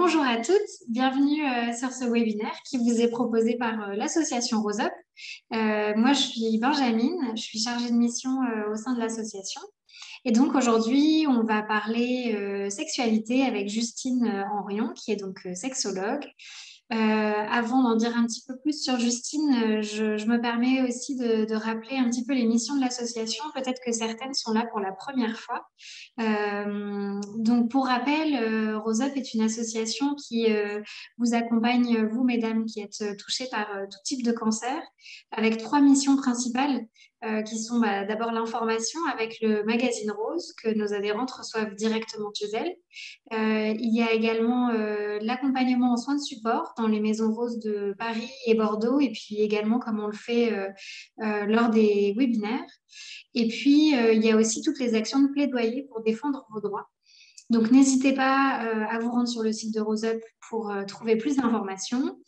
Bonjour à toutes, bienvenue sur ce webinaire qui vous est proposé par l'association Rose Up. Moi, je suis Benjamine, je suis chargée de mission au sein de l'association. Et donc aujourd'hui, on va parler sexualité avec Justine Henrion, qui est donc sexologue. Avant d'en dire un petit peu plus sur Justine, je me permets aussi de rappeler un petit peu les missions de l'association. Peut-être que certaines sont là pour la première fois. Donc, pour rappel, Rose Up est une association qui vous accompagne, vous, mesdames, qui êtes touchées par tout type de cancer, avec trois missions principales qui sont d'abord l'information avec le magazine Rose que nos adhérentes reçoivent directement chez elles. Il y a également l'accompagnement en soins de support dans les maisons roses de Paris et Bordeaux, et puis également comme on le fait lors des webinaires. Et puis, il y a aussi toutes les actions de plaidoyer pour défendre vos droits. Donc, n'hésitez pas à vous rendre sur le site de Rose Up pour trouver plus d'informations,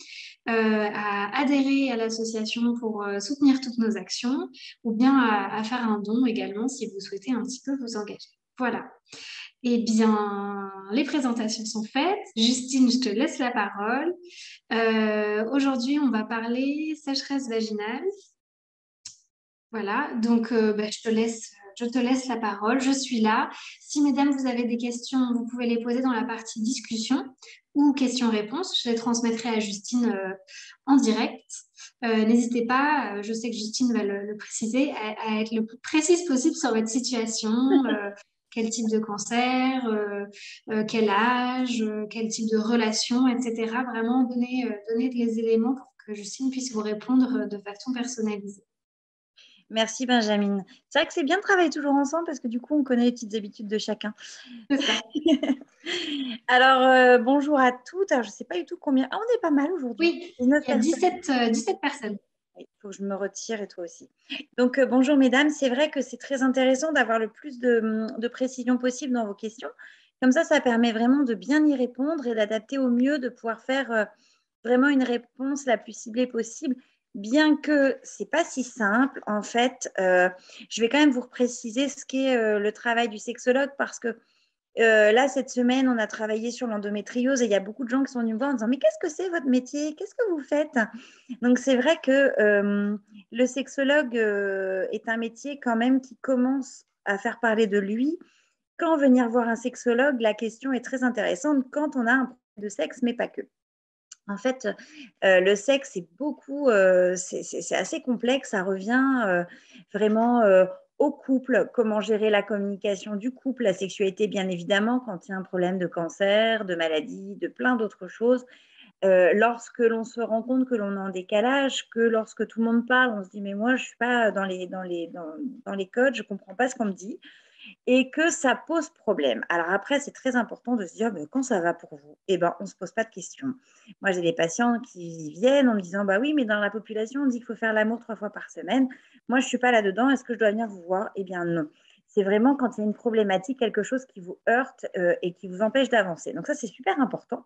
à adhérer à l'association pour soutenir toutes nos actions, ou bien à faire un don également si vous souhaitez un petit peu vous engager. Voilà. Eh bien, les présentations sont faites. Justine, je te laisse la parole. Aujourd'hui, on va parler sécheresse vaginale. Voilà, donc je te laisse la parole. Je suis là. Si, mesdames, vous avez des questions, vous pouvez les poser dans la partie discussion ou questions-réponses. Je les transmettrai à Justine en direct. N'hésitez pas, je sais que Justine va le préciser, à être le plus précise possible sur votre situation. Quel type de cancer, quel âge, quel type de relation, etc. Vraiment donner les éléments pour que Justine puisse vous répondre de façon personnalisée. Merci Benjamin. C'est vrai que c'est bien de travailler toujours ensemble parce que du coup, on connaît les petites habitudes de chacun. C'est ça. Alors, bonjour à toutes. Alors, je ne sais pas du tout combien. Ah, on est pas mal aujourd'hui. Oui, 19 il y a personnes. 17 personnes. Il faut que je me retire et toi aussi. Donc, bonjour mesdames. C'est vrai que c'est très intéressant d'avoir le plus de précision possible dans vos questions. Comme ça permet vraiment de bien y répondre et d'adapter au mieux, de pouvoir faire vraiment une réponse la plus ciblée possible. Bien que ce n'est pas si simple, en fait, je vais quand même vous préciser ce qu'est le travail du sexologue parce que là, cette semaine, on a travaillé sur l'endométriose et il y a beaucoup de gens qui sont venus me voir en disant « Mais qu'est-ce que c'est votre métier? Qu'est-ce que vous faites ?» Donc, c'est vrai que le sexologue est un métier quand même qui commence à faire parler de lui. Quand venir voir un sexologue, la question est très intéressante quand on a un problème de sexe, mais pas que. En fait, le sexe, c'est beaucoup, c'est assez complexe. Ça revient vraiment au couple, comment gérer la communication du couple, la sexualité, bien évidemment, quand il y a un problème de cancer, de maladie, de plein d'autres choses. Lorsque l'on se rend compte que l'on est en décalage, que lorsque tout le monde parle, on se dit mais moi je ne suis pas dans les codes, je ne comprends pas ce qu'on me dit et que ça pose problème. Alors après, c'est très important de se dire quand ça va pour vous, eh ben, on ne se pose pas de questions. Moi, j'ai des patients qui viennent en me disant bah oui, mais dans la population, on dit qu'il faut faire l'amour 3 fois par semaine. Moi, je ne suis pas là-dedans. Est-ce que je dois venir vous voir? Eh bien non. C'est vraiment quand il y a une problématique, quelque chose qui vous heurte et qui vous empêche d'avancer. Donc ça, c'est super important.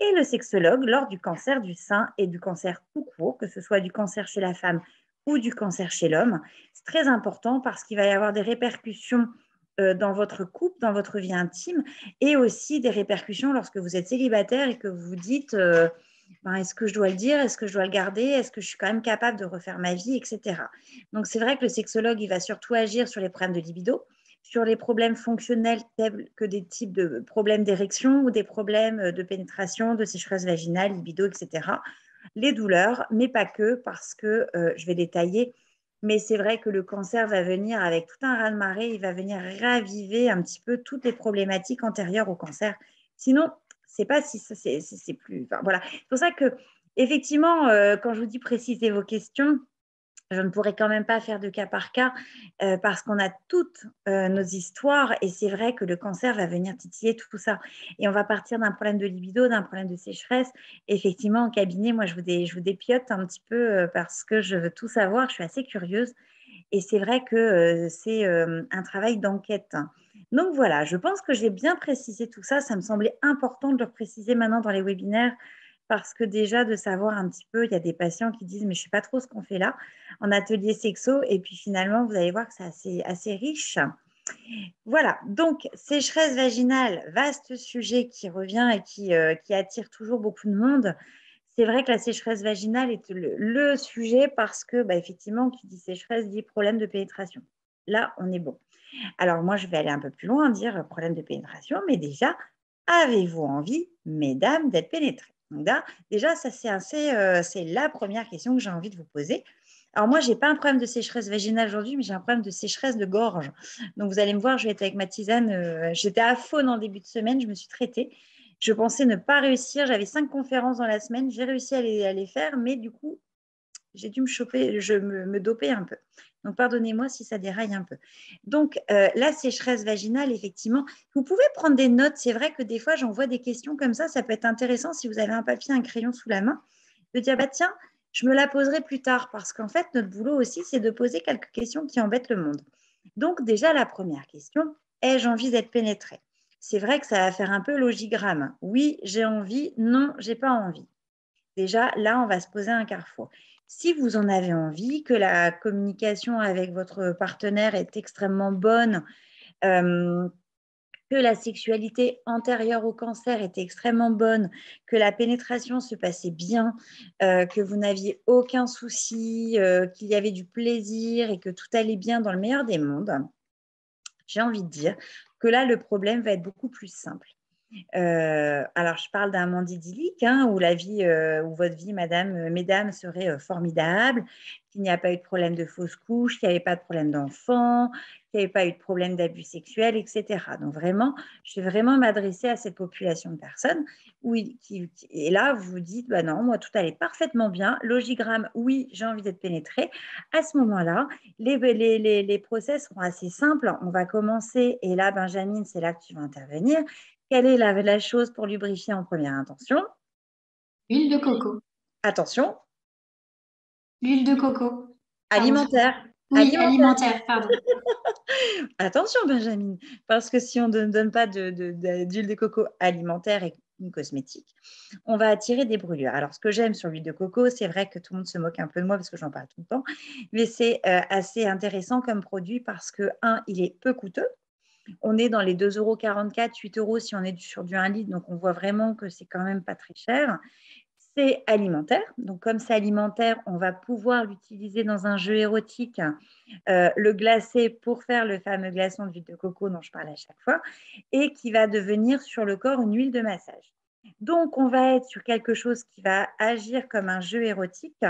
Et le sexologue, lors du cancer du sein et du cancer tout court, que ce soit du cancer chez la femme ou du cancer chez l'homme, c'est très important parce qu'il va y avoir des répercussions dans votre couple, dans votre vie intime, et aussi des répercussions lorsque vous êtes célibataire et que vous vous dites est-ce que je dois le dire, est-ce que je dois le garder, est-ce que je suis quand même capable de refaire ma vie, etc. Donc c'est vrai que le sexologue, il va surtout agir sur les problèmes de libido, sur les problèmes fonctionnels tels que des types de problèmes d'érection ou des problèmes de pénétration, de sécheresse vaginale, libido, etc. Les douleurs, mais pas que, parce que je vais détailler. Mais c'est vrai que le cancer va venir avec tout un raz-de-marée, il va venir raviver un petit peu toutes les problématiques antérieures au cancer. Sinon, c'est pas si c'est plus. Enfin, voilà. C'est pour ça que, effectivement, quand je vous dis préciser vos questions, je ne pourrais quand même pas faire de cas par cas parce qu'on a toutes nos histoires et c'est vrai que le cancer va venir titiller tout ça. Et on va partir d'un problème de libido, d'un problème de sécheresse. Effectivement, en cabinet, moi, je vous dépiote un petit peu parce que je veux tout savoir. Je suis assez curieuse et c'est vrai que c'est un travail d'enquête. Donc voilà, je pense que j'ai bien précisé tout ça. Ça me semblait important de le préciser maintenant dans les webinaires parce que déjà de savoir un petit peu, il y a des patients qui disent mais je ne sais pas trop ce qu'on fait là en atelier sexo et puis finalement vous allez voir que c'est assez riche. Voilà, donc sécheresse vaginale, vaste sujet qui revient et qui attire toujours beaucoup de monde. C'est vrai que la sécheresse vaginale est le sujet parce que, bah, effectivement, qui dit sécheresse dit problème de pénétration. Là, on est bon. Alors moi, je vais aller un peu plus loin, dire problème de pénétration, mais déjà, avez-vous envie, mesdames, d'être pénétrées? Donc là, déjà, ça c'est la première question que j'ai envie de vous poser. Alors moi, je n'ai pas un problème de sécheresse vaginale aujourd'hui, mais j'ai un problème de sécheresse de gorge. Donc vous allez me voir, je vais être avec ma tisane. J'étais à faune en début de semaine, je me suis traitée. Je pensais ne pas réussir. J'avais 5 conférences dans la semaine. J'ai réussi à les faire, mais du coup, j'ai dû me doper un peu. Donc, pardonnez-moi si ça déraille un peu. Donc, la sécheresse vaginale, effectivement, vous pouvez prendre des notes. C'est vrai que des fois, j'envoie des questions comme ça peut être intéressant si vous avez un papier, un crayon sous la main, de dire, bah, tiens, je me la poserai plus tard parce qu'en fait, notre boulot aussi, c'est de poser quelques questions qui embêtent le monde. Donc, déjà, la première question, ai-je envie d'être pénétrée? C'est vrai que ça va faire un peu logigramme. Oui, j'ai envie. Non, j'ai pas envie. Déjà, là, on va se poser un carrefour. Si vous en avez envie, que la communication avec votre partenaire est extrêmement bonne, euh, que la sexualité antérieure au cancer était extrêmement bonne, que la pénétration se passait bien, que vous n'aviez aucun souci, qu'il y avait du plaisir et que tout allait bien dans le meilleur des mondes, j'ai envie de dire que là, le problème va être beaucoup plus simple. Alors, je parle d'un monde idyllique où la vie, où votre vie, mesdames, serait formidable, qu'il n'y a pas eu de problème de fausse couche, qu'il n'y avait pas de problème d'enfant, qu'il n'y avait pas eu de problème d'abus sexuels, etc. Donc, vraiment, je vais vraiment m'adresser à cette population de personnes. Oui, et là, vous vous dites, bah non, moi, tout allait parfaitement bien. Logigramme, oui, j'ai envie d'être pénétrée. À ce moment-là, les process seront assez simples. On va commencer, et là, Benjamin, c'est là que tu vas intervenir. Quelle est la chose pour lubrifier en première intention? L'huile de coco. Attention, L'huile de coco. Pardon. alimentaire. Oui, Alimentaire. alimentaire, pardon. Attention, Benjamin, parce que si on ne donne pas d'huile de coco alimentaire et une cosmétique, on va attirer des brûlures. Alors, ce que j'aime sur l'huile de coco, c'est vrai que tout le monde se moque un peu de moi parce que j'en parle tout le temps, mais c'est assez intéressant comme produit parce que, il est peu coûteux. On est dans les 2,44 €, 8 € si on est sur du 1 litre, donc on voit vraiment que c'est quand même pas très cher. C'est alimentaire, donc comme c'est alimentaire, on va pouvoir l'utiliser dans un jeu érotique, le glacer pour faire le fameux glaçon d'huile de coco dont je parle à chaque fois, et qui va devenir sur le corps une huile de massage. Donc on va être sur quelque chose qui va agir comme un jeu érotique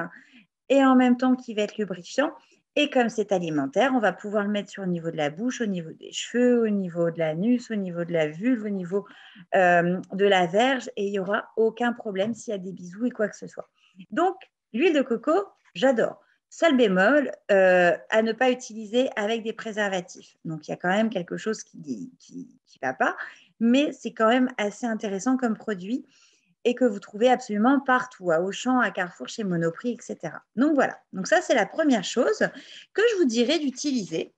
et en même temps qui va être lubrifiant. Et comme c'est alimentaire, on va pouvoir le mettre sur le niveau de la bouche, au niveau des cheveux, au niveau de l'anus, au niveau de la vulve, au niveau de la verge, et il n'y aura aucun problème s'il y a des bisous et quoi que ce soit. Donc, l'huile de coco, j'adore. Seul bémol, à ne pas utiliser avec des préservatifs. Donc, il y a quand même quelque chose qui ne va pas, mais c'est quand même assez intéressant comme produit et que vous trouvez absolument partout, à Auchan, à Carrefour, chez Monoprix, etc. Donc voilà, donc ça c'est la première chose que je vous dirais d'utiliser.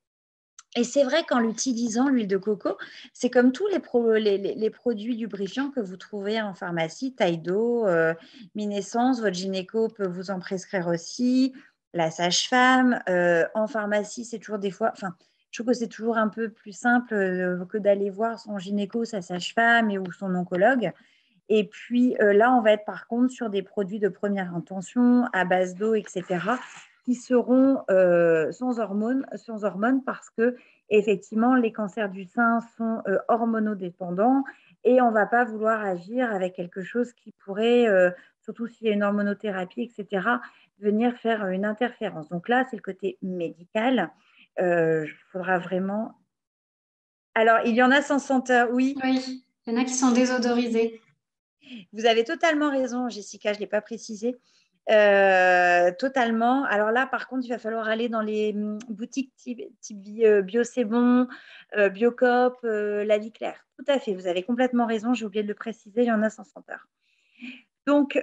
Et c'est vrai qu'en l'utilisant, l'huile de coco, c'est comme tous les produits lubrifiants que vous trouvez en pharmacie, taille d'eau, Minessence, votre gynéco peut vous en prescrire aussi, la sage-femme. En pharmacie, c'est toujours des fois, enfin, je trouve que c'est toujours un peu plus simple que d'aller voir son gynéco, sa sage-femme ou son oncologue. Et puis là, on va être par contre sur des produits de première intention à base d'eau, etc., qui seront sans hormones parce que effectivement, les cancers du sein sont hormonodépendants et on ne va pas vouloir agir avec quelque chose qui pourrait, surtout s'il y a une hormonothérapie, etc., venir faire une interférence. Donc là, c'est le côté médical. Il faudra vraiment. Alors, il y en a sans senteur, oui. Oui, il y en a qui sont désodorisés. Vous avez totalement raison, Jessica, je ne l'ai pas précisé. Totalement. Alors là, par contre, il va falloir aller dans les boutiques type Bio C'est Bon, Biocop, La Vie Claire. Tout à fait, vous avez complètement raison, j'ai oublié de le préciser, il y en a sans senteur. Donc,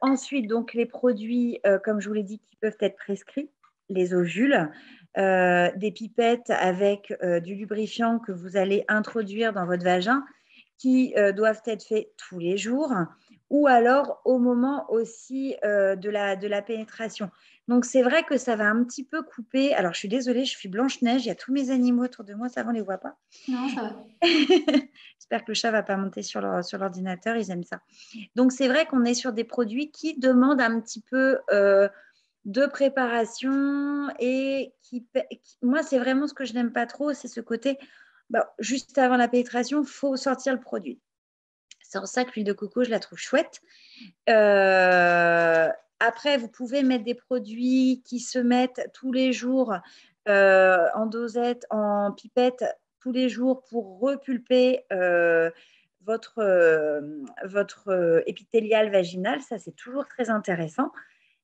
ensuite, donc, les produits, comme je vous l'ai dit, qui peuvent être prescrits, les ovules, des pipettes avec du lubrifiant que vous allez introduire dans votre vagin qui doivent être faits tous les jours ou alors au moment aussi de la pénétration. Donc, c'est vrai que ça va un petit peu couper. Alors, je suis désolée, je suis Blanche-Neige. Il y a tous mes animaux autour de moi. Ça, on ne les voit pas. Non, ça va. J'espère que le chat ne va pas monter sur l'ordinateur. Ils aiment ça. Donc, c'est vrai qu'on est sur des produits qui demandent un petit peu de préparation et moi, c'est vraiment ce que je n'aime pas trop, c'est ce côté, juste avant la pénétration, il faut sortir le produit. C'est en ça que l'huile de coco, je la trouve chouette. Après, vous pouvez mettre des produits qui se mettent tous les jours en dosette, en pipette, tous les jours pour repulper votre épithélial vaginal. Ça, c'est toujours très intéressant.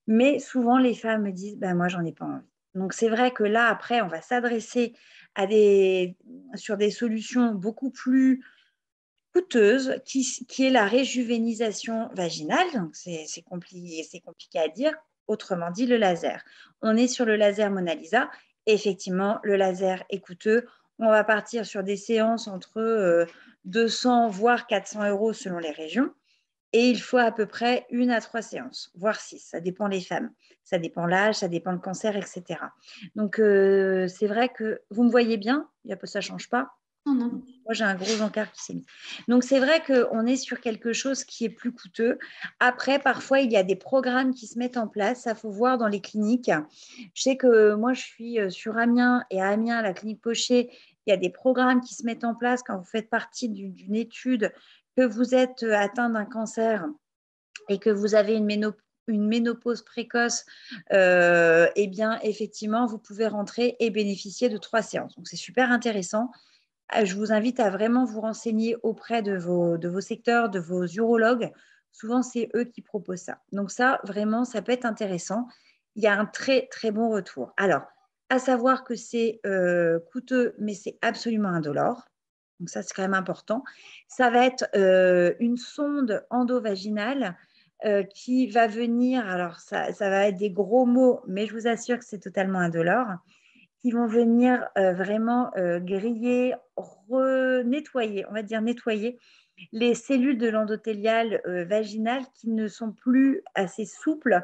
Mais souvent, les femmes me disent, moi, j'en ai pas envie. Donc, c'est vrai que là, après, on va s'adresser sur des solutions beaucoup plus coûteuse qui est la réjuvénisation vaginale. Donc, c'est compliqué à dire. Autrement dit, le laser. On est sur le laser Mona Lisa. Effectivement, le laser est coûteux. On va partir sur des séances entre 200 voire 400 euros selon les régions. Et il faut à peu près 1 à 3 séances, voire 6. Ça dépend les femmes. Ça dépend l'âge, ça dépend le cancer, etc. Donc, c'est vrai que vous me voyez bien, ça ne change pas. Non, non. Moi, j'ai un gros encart qui s'est mis. Donc, c'est vrai qu'on est sur quelque chose qui est plus coûteux. Après, parfois, il y a des programmes qui se mettent en place. Ça, faut voir dans les cliniques. Je sais que moi, je suis sur Amiens et à Amiens, à la clinique Pochet, il y a des programmes qui se mettent en place quand vous faites partie d'une étude, que vous êtes atteint d'un cancer et que vous avez une ménopause précoce, eh bien, effectivement, vous pouvez rentrer et bénéficier de 3 séances. Donc, c'est super intéressant. Je vous invite à vraiment vous renseigner auprès de vos secteurs, de vos urologues. Souvent, c'est eux qui proposent ça. Donc ça, vraiment, ça peut être intéressant. Il y a un très, très bon retour. Alors, à savoir que c'est coûteux, mais c'est absolument indolore. Donc ça, c'est quand même important. Ça va être une sonde endovaginale qui va venir, alors ça va être des gros mots, mais je vous assure que c'est totalement indolore, qui vont venir vraiment griller, nettoyer, on va dire nettoyer les cellules de l'endothélial vaginal qui ne sont plus assez souples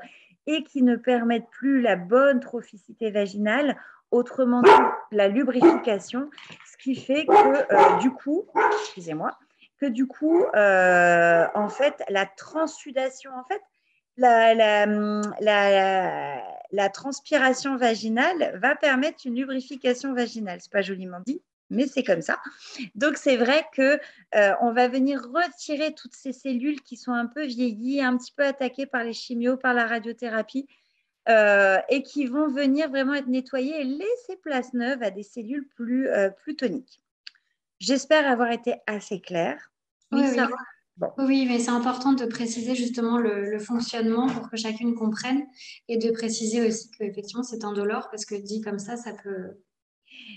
et qui ne permettent plus la bonne trophicité vaginale, autrement dit la lubrification, ce qui fait que du coup, excusez-moi, en fait, la transsudation, en fait, la, la, la, la transpiration vaginale va permettre une lubrification vaginale. C'est pas joliment dit, mais c'est comme ça. Donc, c'est vrai qu'on va venir retirer toutes ces cellules qui sont un peu vieillies, un petit peu attaquées par les chimios, par la radiothérapie, et qui vont venir vraiment être nettoyées et laisser place neuve à des cellules plus toniques. J'espère avoir été assez claire. Oui, Oui, oui. Sarah? Bon. Oui, mais c'est important de préciser justement le fonctionnement pour que chacune comprenne et de préciser aussi qu'effectivement c'est indolore parce que dit comme ça peut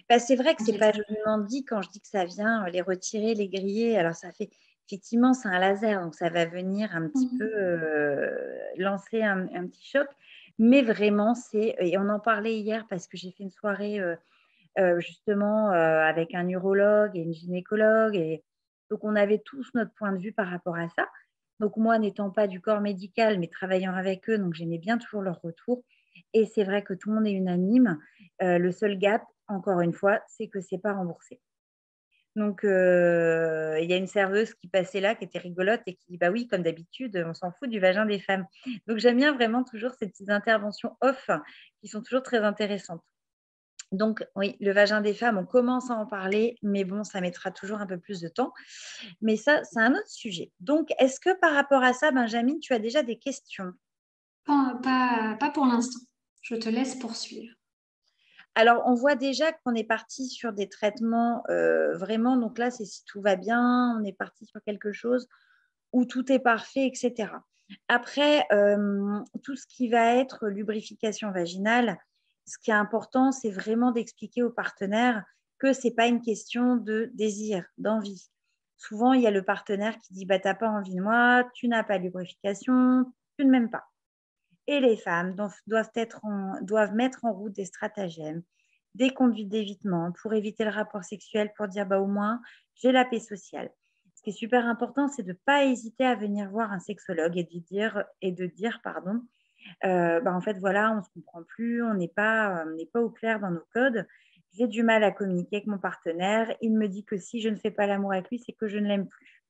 C'est vrai que c'est pas inquiéter. joliment dit quand je dis que ça vient les retirer, les griller. Alors, ça fait effectivement, c'est un laser, donc ça va venir un petit peu Mhm. lancer un petit choc. Mais vraiment, et on en parlait hier parce que j'ai fait une soirée justement avec un urologue et une gynécologue. Et donc, on avait tous notre point de vue par rapport à ça. Donc, moi, n'étant pas du corps médical, mais travaillant avec eux, donc j'aimais bien toujours leur retour. Et c'est vrai que tout le monde est unanime. Le seul gap, encore une fois, c'est que c'est pas remboursé. Donc, il y a une serveuse qui passait là, qui était rigolote et qui dit, bah oui, comme d'habitude, on s'en fout du vagin des femmes. Donc, j'aime bien vraiment toujours ces petites interventions off qui sont toujours très intéressantes. Donc, oui, le vagin des femmes, on commence à en parler, mais bon, ça mettra toujours un peu plus de temps. Mais ça, c'est un autre sujet. Donc, est-ce que par rapport à ça, Benjamin, tu as déjà des questions? Pas pour l'instant. Je te laisse poursuivre. Alors, on voit déjà qu'on est parti sur des traitements vraiment. Donc là, c'est si tout va bien, on est parti sur quelque chose où tout est parfait, etc. Après, tout ce qui va être lubrification vaginale, ce qui est important, c'est vraiment d'expliquer aux partenaires que ce n'est pas une question de désir, d'envie. Souvent, il y a le partenaire qui dit bah, tu n'as pas envie de moi, tu n'as pas de lubrification, tu ne m'aimes pas. Et les femmes doivent mettre en route des stratagèmes, des conduites d'évitement pour éviter le rapport sexuel, pour dire bah, au moins, j'ai la paix sociale. Ce qui est super important, c'est de ne pas hésiter à venir voir un sexologue et de dire, En fait, voilà, on ne se comprend plus, on n'est pas au clair dans nos codes. J'ai du mal à communiquer avec mon partenaire. Il me dit que si je ne fais pas l'amour avec lui, c'est que je ne l'aime plus.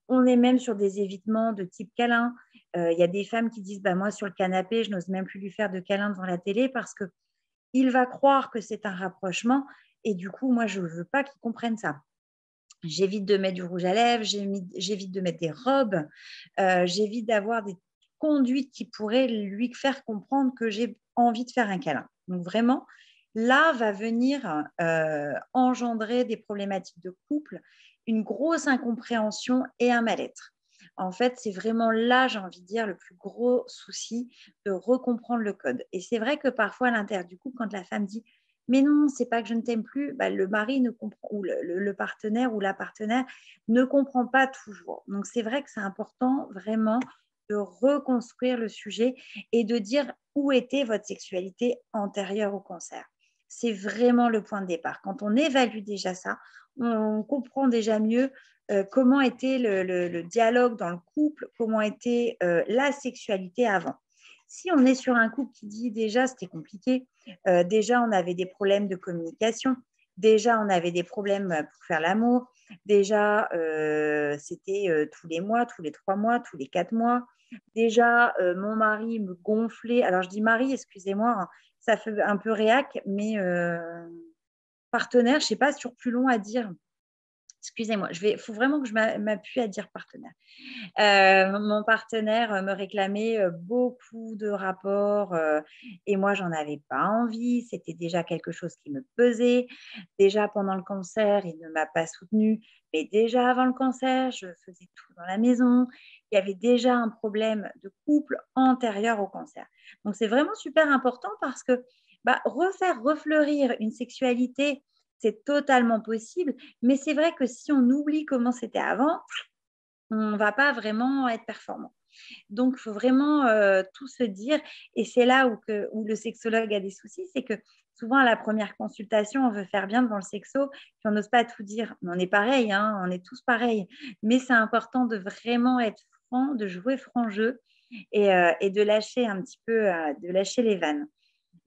On est même sur des évitements de type câlin. Il y a des femmes qui disent, bah, moi, sur le canapé, je n'ose même plus lui faire de câlin devant la télé parce qu'il va croire que c'est un rapprochement. Et du coup, moi, je ne veux pas qu'il comprenne ça. J'évite de mettre du rouge à lèvres, j'évite de mettre des robes, j'évite d'avoir des conduites qui pourraient lui faire comprendre que j'ai envie de faire un câlin. Donc vraiment, là va venir engendrer des problématiques de couple, une grosse incompréhension et un mal-être. En fait, c'est vraiment là, j'ai envie de dire, le plus gros souci de recomprendre le code. Et c'est vrai que parfois, à l'intérieur du couple, quand la femme dit mais non, c'est pas que je ne t'aime plus, bah, le mari ne comprend, ou le partenaire ou la partenaire ne comprend pas toujours. Donc, c'est vrai que c'est important vraiment de reconstruire le sujet et de dire où était votre sexualité antérieure au cancer. C'est vraiment le point de départ. Quand on évalue déjà ça, on comprend déjà mieux comment était le dialogue dans le couple, comment était la sexualité avant. Si on est sur un couple qui dit déjà c'était compliqué, déjà on avait des problèmes de communication, déjà on avait des problèmes pour faire l'amour, déjà c'était tous les mois, tous les 3 mois, tous les 4 mois. Déjà mon mari me gonflait. Alors je dis mari, excusez-moi, hein, ça fait un peu réac, mais partenaire, je ne sais pas, sur plus long à dire. Excusez-moi, il faut vraiment que je m'appuie à dire partenaire. Mon partenaire me réclamait beaucoup de rapports et moi, j'en avais pas envie. C'était déjà quelque chose qui me pesait. Déjà pendant le cancer, il ne m'a pas soutenue, mais déjà avant le cancer, je faisais tout dans la maison. Il y avait déjà un problème de couple antérieur au cancer. Donc, c'est vraiment super important parce que refaire refleurir une sexualité, c'est totalement possible, mais c'est vrai que si on oublie comment c'était avant, on ne va pas vraiment être performant. Donc, il faut vraiment tout se dire. Et c'est là où le sexologue a des soucis, c'est que souvent, à la première consultation, on veut faire bien devant le sexo, puis on n'ose pas tout dire. Mais on est pareil, hein, on est tous pareils. Mais c'est important de vraiment être franc, de jouer franc jeu et de lâcher un petit peu, de lâcher les vannes.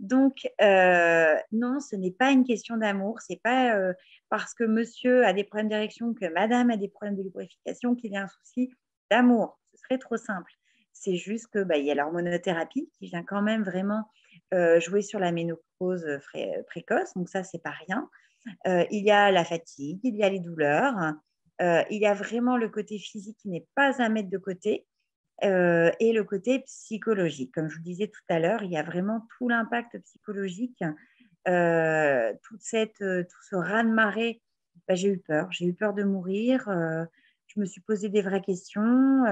Donc, non, ce n'est pas une question d'amour. C'est pas parce que monsieur a des problèmes d'érection que madame a des problèmes de lubrification qu'il y a un souci d'amour. Ce serait trop simple. C'est juste que il y a l'hormonothérapie qui vient quand même vraiment jouer sur la ménopause précoce. Donc ça, c'est pas rien. Il y a la fatigue, il y a les douleurs, il y a vraiment le côté physique qui n'est pas à mettre de côté et le côté psychologique. Comme je vous disais tout à l'heure, il y a vraiment tout l'impact psychologique, tout ce raz-de-marée. J'ai eu peur de mourir, je me suis posé des vraies questions.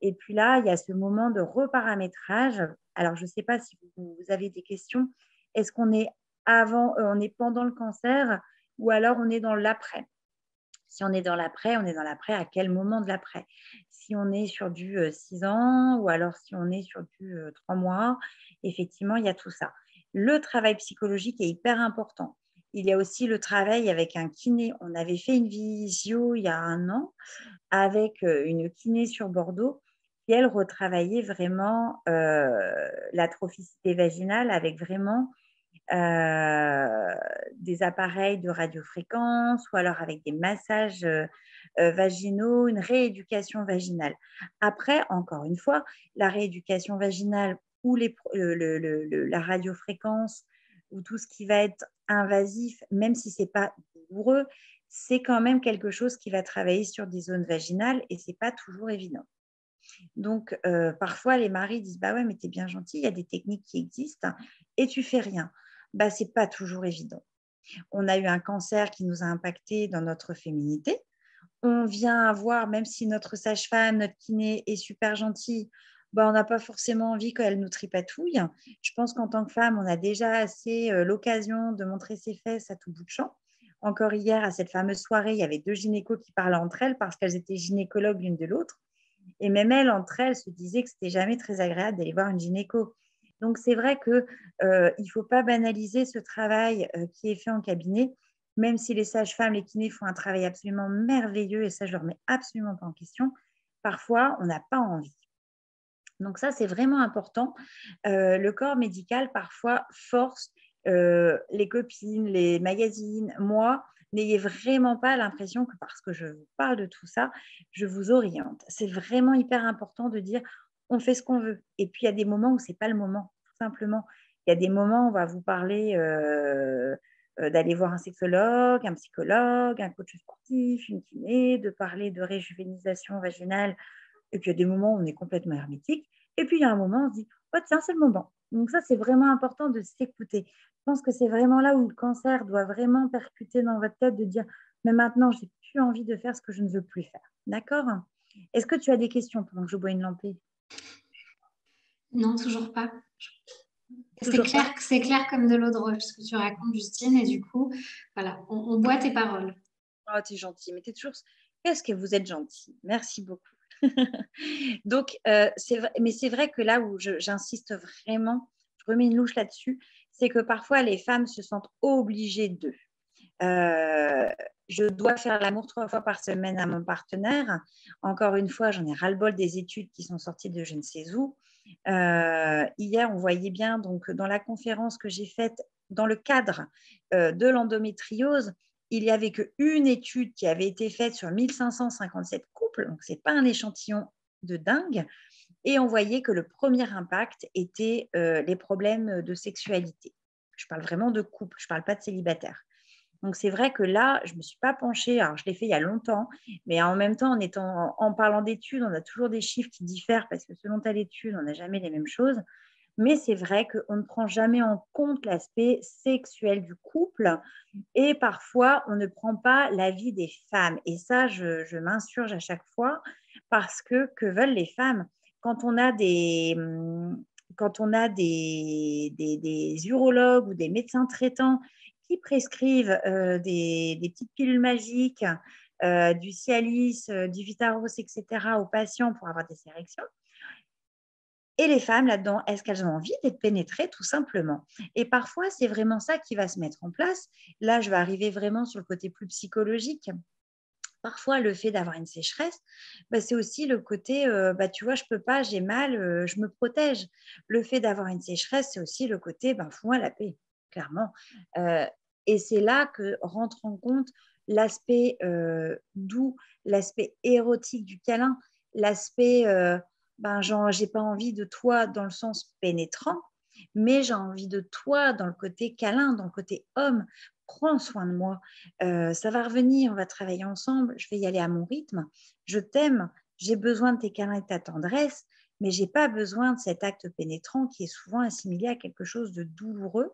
Et puis là, il y a ce moment de reparamétrage. Alors, je ne sais pas si vous avez des questions. Est-ce qu'on est on est pendant le cancer ou alors on est dans l'après? Si on est dans l'après, on est dans l'après à quel moment de l'après? Si on est sur du 6 ans ou alors si on est sur du 3 mois, effectivement, il y a tout ça. Le travail psychologique est hyper important. Il y a aussi le travail avec un kiné. On avait fait une visio il y a 1 an avec une kiné sur Bordeaux qui, elle, retravaillait vraiment l'atrophicité vaginale avec vraiment des appareils de radiofréquence ou alors avec des massages vaginaux, une rééducation vaginale. Après, encore une fois, la rééducation vaginale ou la radiofréquence ou tout ce qui va être invasif, même si ce n'est pas douloureux, c'est quand même quelque chose qui va travailler sur des zones vaginales et ce n'est pas toujours évident. Donc, parfois, les maris disent bah ouais, mais tu es bien gentil, il y a des techniques qui existent et tu fais rien. Ce n'est pas toujours évident. On a eu un cancer qui nous a impacté dans notre féminité. On vient avoir, même si notre sage-femme, notre kiné est super gentille, on n'a pas forcément envie qu'elle nous tripatouille. Je pense qu'en tant que femme, on a déjà assez l'occasion de montrer ses fesses à tout bout de champ. Encore hier, à cette fameuse soirée, il y avait 2 gynécos qui parlaient entre elles parce qu'elles étaient gynécologues l'une de l'autre. Et même elles, entre elles, se disaient que c'était jamais très agréable d'aller voir une gynéco. Donc, c'est vrai qu'il ne faut pas banaliser ce travail qui est fait en cabinet, même si les sages-femmes, les kinés font un travail absolument merveilleux, et ça, je ne le remets absolument pas en question. Parfois, on n'a pas envie. Donc ça, c'est vraiment important. Le corps médical, parfois, force les copines, les magazines, moi, n'ayez vraiment pas l'impression que parce que je vous parle de tout ça, je vous oriente. C'est vraiment hyper important de dire, on fait ce qu'on veut. Et puis, il y a des moments où c'est pas le moment, tout simplement. Il y a des moments où on va vous parler d'aller voir un sexologue, un psychologue, un coach sportif, une kiné, de parler de réjuvénisation vaginale. Et puis, il y a des moments où on est complètement hermétique. Et puis, il y a un moment, on se dit, oh tiens, c'est le moment. Donc ça, c'est vraiment important de s'écouter. Je pense que c'est vraiment là où le cancer doit vraiment percuter dans votre tête, de dire, mais maintenant, je n'ai plus envie de faire ce que je ne veux plus faire. D'accord? Est-ce que tu as des questions pendant que je bois une lampée? Non, toujours pas. Toujours pas? C'est clair comme de l'eau de roche ce que tu racontes, Justine. Et du coup, voilà, on boit tes paroles. Oh, t'es gentille, mais t'es toujours... Qu'est-ce que vous êtes gentille. Merci beaucoup. Donc, mais c'est vrai que là où j'insiste vraiment, je remets une louche là-dessus, c'est que parfois les femmes se sentent obligées de. Euh, je dois faire l'amour 3 fois par semaine à mon partenaire. Encore une fois, j'en ai ras-le-bol des études qui sont sorties de je ne sais où. Hier, on voyait bien donc dans la conférence que j'ai faite dans le cadre de l'endométriose, il n'y avait qu'une étude qui avait été faite sur 1557 couples, donc ce n'est pas un échantillon de dingue, et on voyait que le premier impact était les problèmes de sexualité. Je parle vraiment de couple, je ne parle pas de célibataire. Donc, c'est vrai que là, je ne me suis pas penchée. Alors, je l'ai fait il y a longtemps, mais en même temps, en parlant d'études, on a toujours des chiffres qui diffèrent parce que selon telle étude, on n'a jamais les mêmes choses. Mais c'est vrai qu'on ne prend jamais en compte l'aspect sexuel du couple et parfois, on ne prend pas l'avis des femmes. Et ça, je m'insurge à chaque fois parce que veulent les femmes? Quand on a des urologues ou des médecins traitants qui prescrivent des petites pilules magiques, du Cialis, du Vitaros, etc., aux patients pour avoir des érections. Et les femmes là-dedans, est-ce qu'elles ont envie d'être pénétrées tout simplement? Et parfois, c'est vraiment ça qui va se mettre en place. Là, je vais arriver vraiment sur le côté plus psychologique. Parfois, le fait d'avoir une sécheresse, bah, c'est aussi le côté, bah, tu vois, je peux pas, j'ai mal, je me protège. Le fait d'avoir une sécheresse, c'est aussi le côté, ben, fous-moi la paix, clairement. Euh, et c'est là que rentre en compte l'aspect doux, l'aspect érotique du câlin, l'aspect, ben, genre, j'ai pas envie de toi dans le sens pénétrant, mais j'ai envie de toi dans le côté câlin, dans le côté homme. Prends soin de moi. Ça va revenir, on va travailler ensemble, je vais y aller à mon rythme. Je t'aime, j'ai besoin de tes câlins et de ta tendresse, mais je n'ai pas besoin de cet acte pénétrant qui est souvent assimilé à quelque chose de douloureux.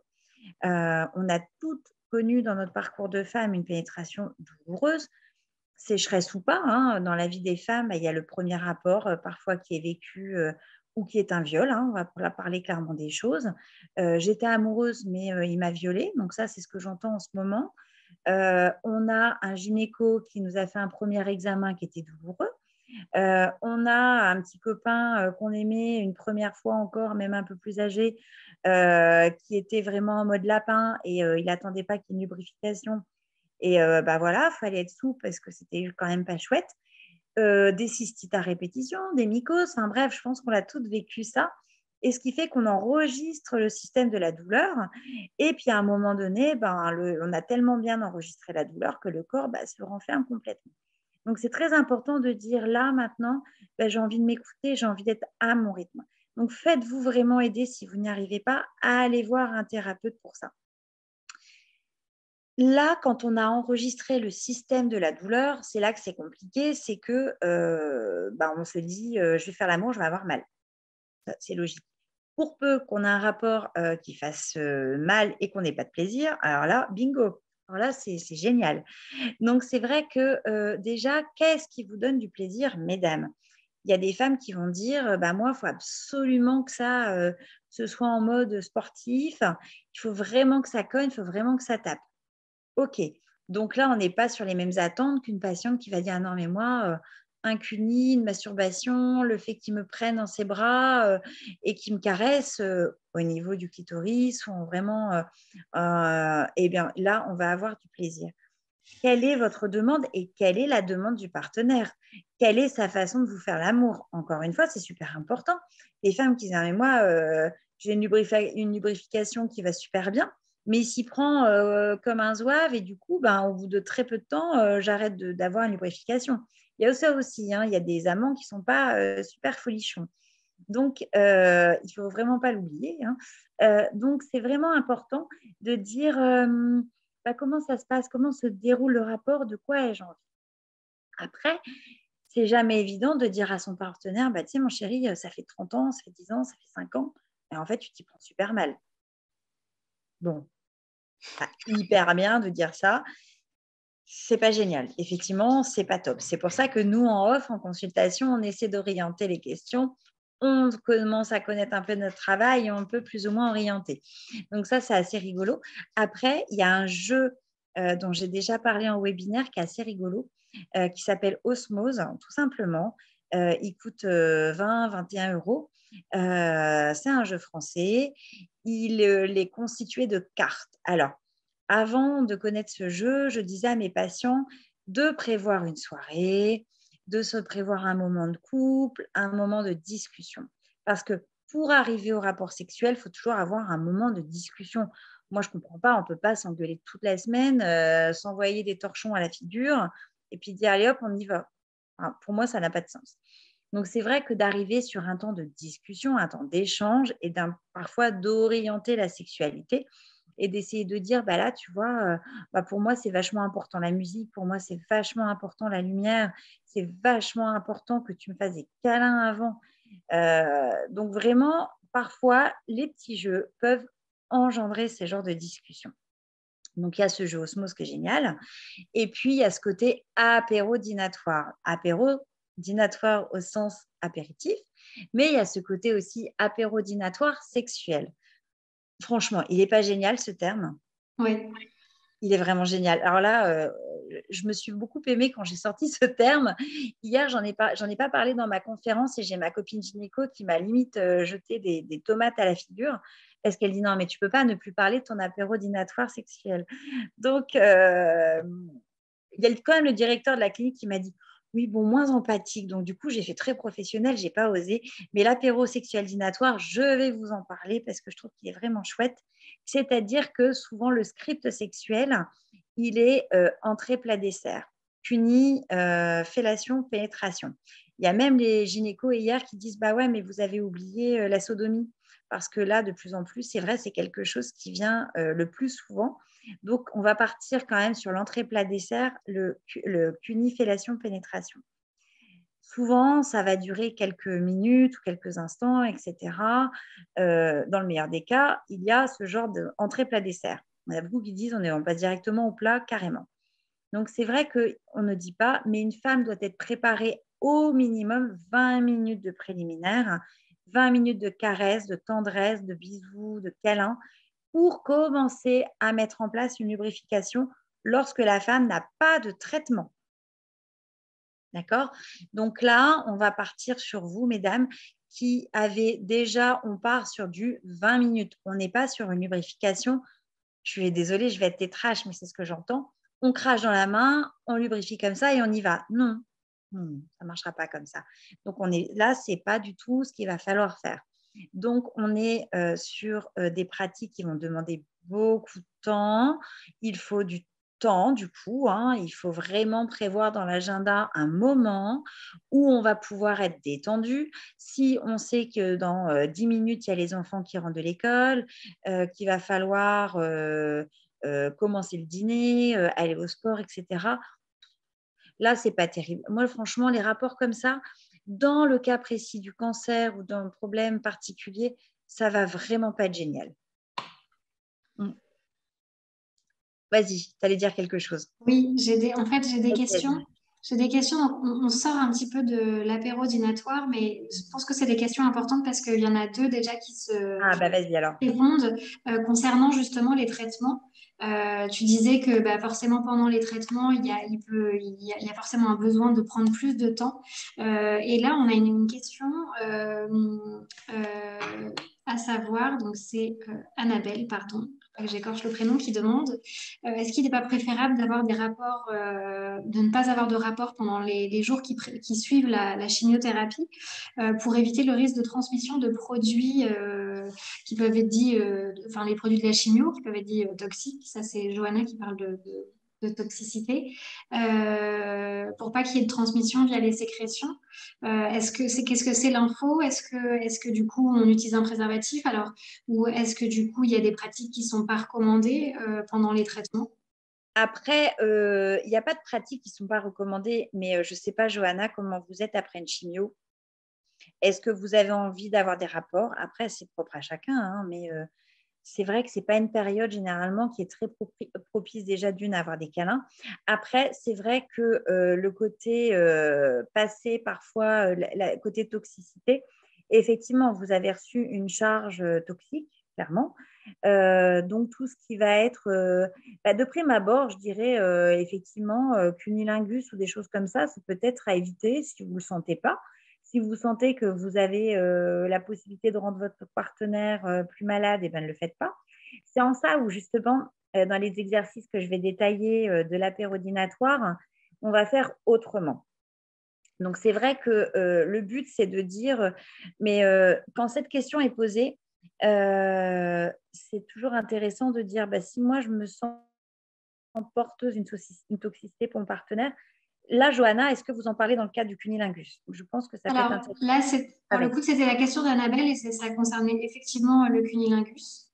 On a toutes connu dans notre parcours de femme une pénétration douloureuse, sécheresse ou pas, hein, dans la vie des femmes, il y a le premier rapport parfois qui est vécu ou qui est un viol, hein, on va parler clairement des choses. J'étais amoureuse, mais il m'a violée, donc ça, c'est ce que j'entends en ce moment. On a un gynéco qui nous a fait un premier examen qui était douloureux. On a un petit copain qu'on aimait une première fois encore, même un peu plus âgé, qui était vraiment en mode lapin et il n'attendait pas qu'il y ait une lubrification. Et bah voilà, il fallait être souple parce que c'était quand même pas chouette. Des cystites à répétition, des mycoses, enfin bref, je pense qu'on a toutes vécu ça. Et ce qui fait qu'on enregistre le système de la douleur. Et puis à un moment donné, ben, on a tellement bien enregistré la douleur que le corps se renferme complètement. Donc c'est très important de dire là maintenant, ben, j'ai envie de m'écouter, j'ai envie d'être à mon rythme. Donc faites-vous vraiment aider si vous n'y arrivez pas à aller voir un thérapeute pour ça. Là, quand on a enregistré le système de la douleur, c'est là que c'est compliqué, c'est que ben, on se dit je vais faire l'amour, je vais avoir mal. C'est logique. Pour peu qu'on ait un rapport qui fasse mal et qu'on n'ait pas de plaisir, alors là, bingo. Alors là, c'est génial. Donc, c'est vrai que déjà, qu'est-ce qui vous donne du plaisir, mesdames? Il y a des femmes qui vont dire, bah, moi, il faut absolument que ça ce soit en mode sportif, il faut vraiment que ça cogne, il faut vraiment que ça tape. OK. Donc là, on n'est pas sur les mêmes attentes qu'une patiente qui va dire: «Ah non, mais moi, un cuni, une masturbation, le fait qu'il me prenne dans ses bras, et qu'il me caresse, au niveau du clitoris ou vraiment, et bien là, on va avoir du plaisir». quelle est votre demande et quelle est la demande du partenaire? Quelle est sa façon de vous faire l'amour? Encore une fois, c'est super important. Les femmes qui disent, ah, mais moi, j'ai une lubrification qui va super bien, mais il s'y prend comme un zouave et du coup, ben, au bout de très peu de temps, j'arrête d'avoir une lubrification. Il y a ça aussi, hein, il y a des amants qui ne sont pas super folichons. Donc, il ne faut vraiment pas l'oublier, hein. Donc, c'est vraiment important de dire bah, comment ça se passe, comment se déroule le rapport, de quoi ai-je envie. Après, c'est jamais évident de dire à son partenaire, bah, tiens, mon chéri, ça fait 30 ans, ça fait 10 ans, ça fait 5 ans, et en fait, tu t'y prends super mal. Bon, pas hyper bien de dire ça. C'est pas génial. Effectivement, c'est pas top. C'est pour ça que nous, en off, en consultation, on essaie d'orienter les questions. On commence à connaître un peu notre travail et on peut plus ou moins orienter. Donc ça, c'est assez rigolo. Après, il y a un jeu dont j'ai déjà parlé en webinaire qui est assez rigolo, qui s'appelle Osmose, tout simplement. Il coûte 20, 21 euros. C'est un jeu français. Il est constitué de cartes. Alors, avant de connaître ce jeu, je disais à mes patients de prévoir une soirée, de se prévoir un moment de couple, un moment de discussion. Parce que pour arriver au rapport sexuel, il faut toujours avoir un moment de discussion. Moi, je ne comprends pas, on ne peut pas s'engueuler toute la semaine, s'envoyer des torchons à la figure et puis dire allez hop, on y va. Enfin, pour moi, ça n'a pas de sens. Donc, c'est vrai que d'arriver sur un temps de discussion, un temps d'échange et parfois d'orienter la sexualité, et d'essayer de dire, bah là, tu vois, bah pour moi, c'est vachement important la musique, pour moi, c'est vachement important la lumière, c'est vachement important que tu me fasses des câlins avant. Donc, vraiment, parfois, les petits jeux peuvent engendrer ces genres de discussions. Donc, il y a ce jeu Osmose qui est génial. Et puis, il y a ce côté apéro-dînatoire. Apéro-dînatoire au sens apéritif, mais il y a ce côté aussi apéro-dînatoire sexuel. Franchement, il n'est pas génial ce terme. Oui. Il est vraiment génial. Alors là, je me suis beaucoup aimée quand j'ai sorti ce terme. Hier, j'en ai pas parlé dans ma conférence et j'ai ma copine gynéco qui m'a limite jeté des tomates à la figure parce qu'elle dit non, mais tu peux pas ne plus parler de ton apéro dînatoire sexuel. Donc, il y a quand même le directeur de la clinique qui m'a dit oui, bon, moins empathique. Donc, du coup, j'ai fait très professionnel, je n'ai pas osé. Mais l'apéro sexuel dînatoire, je vais vous en parler parce que je trouve qu'il est vraiment chouette. C'est-à-dire que souvent, le script sexuel, il est entrée, plat, dessert, puni, fellation, pénétration. Il y a même les gynécos hier qui disent bah ouais, mais vous avez oublié la sodomie. Parce que là, de plus en plus, c'est vrai, c'est quelque chose qui vient le plus souvent. Donc, on va partir quand même sur l'entrée plat dessert, le cuni, fellation, pénétration. Souvent, ça va durer quelques minutes ou quelques instants, etc. Dans le meilleur des cas, il y a ce genre d'entrée plat dessert. Il y a beaucoup qui disent on passe directement au plat carrément. Donc, c'est vrai qu'on ne dit pas, mais une femme doit être préparée au minimum 20 minutes de préliminaire, 20 minutes de caresses, de tendresse, de bisous, de câlins, pour commencer à mettre en place une lubrification lorsque la femme n'a pas de traitement. D'accord? Donc là, on va partir sur vous, mesdames, qui avez déjà, on part sur du 20 minutes. On n'est pas sur une lubrification. Je suis désolée, je vais être tétrache, mais c'est ce que j'entends. On crache dans la main, on lubrifie comme ça et on y va. Non, ça ne marchera pas comme ça. Donc, là, ce n'est pas du tout ce qu'il va falloir faire. Donc, on est sur des pratiques qui vont demander beaucoup de temps. Il faut du temps, du coup. Hein. Il faut vraiment prévoir dans l'agenda un moment où on va pouvoir être détendu. Si on sait que dans 10 minutes, il y a les enfants qui rentrent de l'école, qu'il va falloir commencer le dîner, aller au sport, etc. Là, ce n'est pas terrible. Moi, franchement, les rapports comme ça, dans le cas précis du cancer ou d'un problème particulier, ça va vraiment pas être génial. Vas-y, tu allais dire quelque chose. Oui, en fait, j'ai des Okay. questions. J'ai des questions, donc on sort un petit peu de l'apéro dînatoire, mais je pense que c'est des questions importantes parce qu'il y en a deux déjà qui se Ah, bah vas-y alors. répondent concernant justement les traitements. Tu disais que bah, forcément pendant les traitements, il y a forcément un besoin de prendre plus de temps. Et là, on a une question à savoir, donc c'est Annabelle, pardon. que j'écorche le prénom, qui demande est-ce qu'il n'est pas préférable d'avoir des rapports, de ne pas avoir de rapport pendant les jours qui suivent la chimiothérapie pour éviter le risque de transmission de produits qui peuvent être dits, enfin les produits de la chimio qui peuvent être dits toxiques. Ça, c'est Johanna qui parle de toxicité, pour pas qu'il y ait de transmission via les sécrétions. Qu'est-ce que c'est l'info? Est-ce que du coup on utilise un préservatif alors, ou est-ce que du coup il y a des pratiques qui sont pas recommandées pendant les traitements? Après, il n'y a pas de pratiques qui ne sont pas recommandées, mais je ne sais pas, Johanna, comment vous êtes après une chimio. Est-ce que vous avez envie d'avoir des rapports? Après, c'est propre à chacun, hein, mais c'est vrai que ce n'est pas une période généralement qui est très propice déjà d'une à avoir des câlins. Après, c'est vrai que le côté passé parfois, côté toxicité, effectivement, vous avez reçu une charge toxique, clairement. Donc, tout ce qui va être, de prime abord, je dirais effectivement cunilingus ou des choses comme ça, c'est peut-être à éviter si vous ne le sentez pas. Si vous sentez que vous avez la possibilité de rendre votre partenaire plus malade, eh ben, ne le faites pas. C'est en ça où, justement, dans les exercices que je vais détailler de l'apérodinatoire, on va faire autrement. Donc, c'est vrai que le but, c'est de dire, mais quand cette question est posée, c'est toujours intéressant de dire, si moi, je me sens porteuse d'une toxicité pour mon partenaire, là, Johanna, est-ce que vous en parlez dans le cadre du cunilingus? Je pense que ça peut être Alors intéressant. là, pour le Avec. coup, c'était la question d'Annabelle et ça concernait effectivement le cunilingus.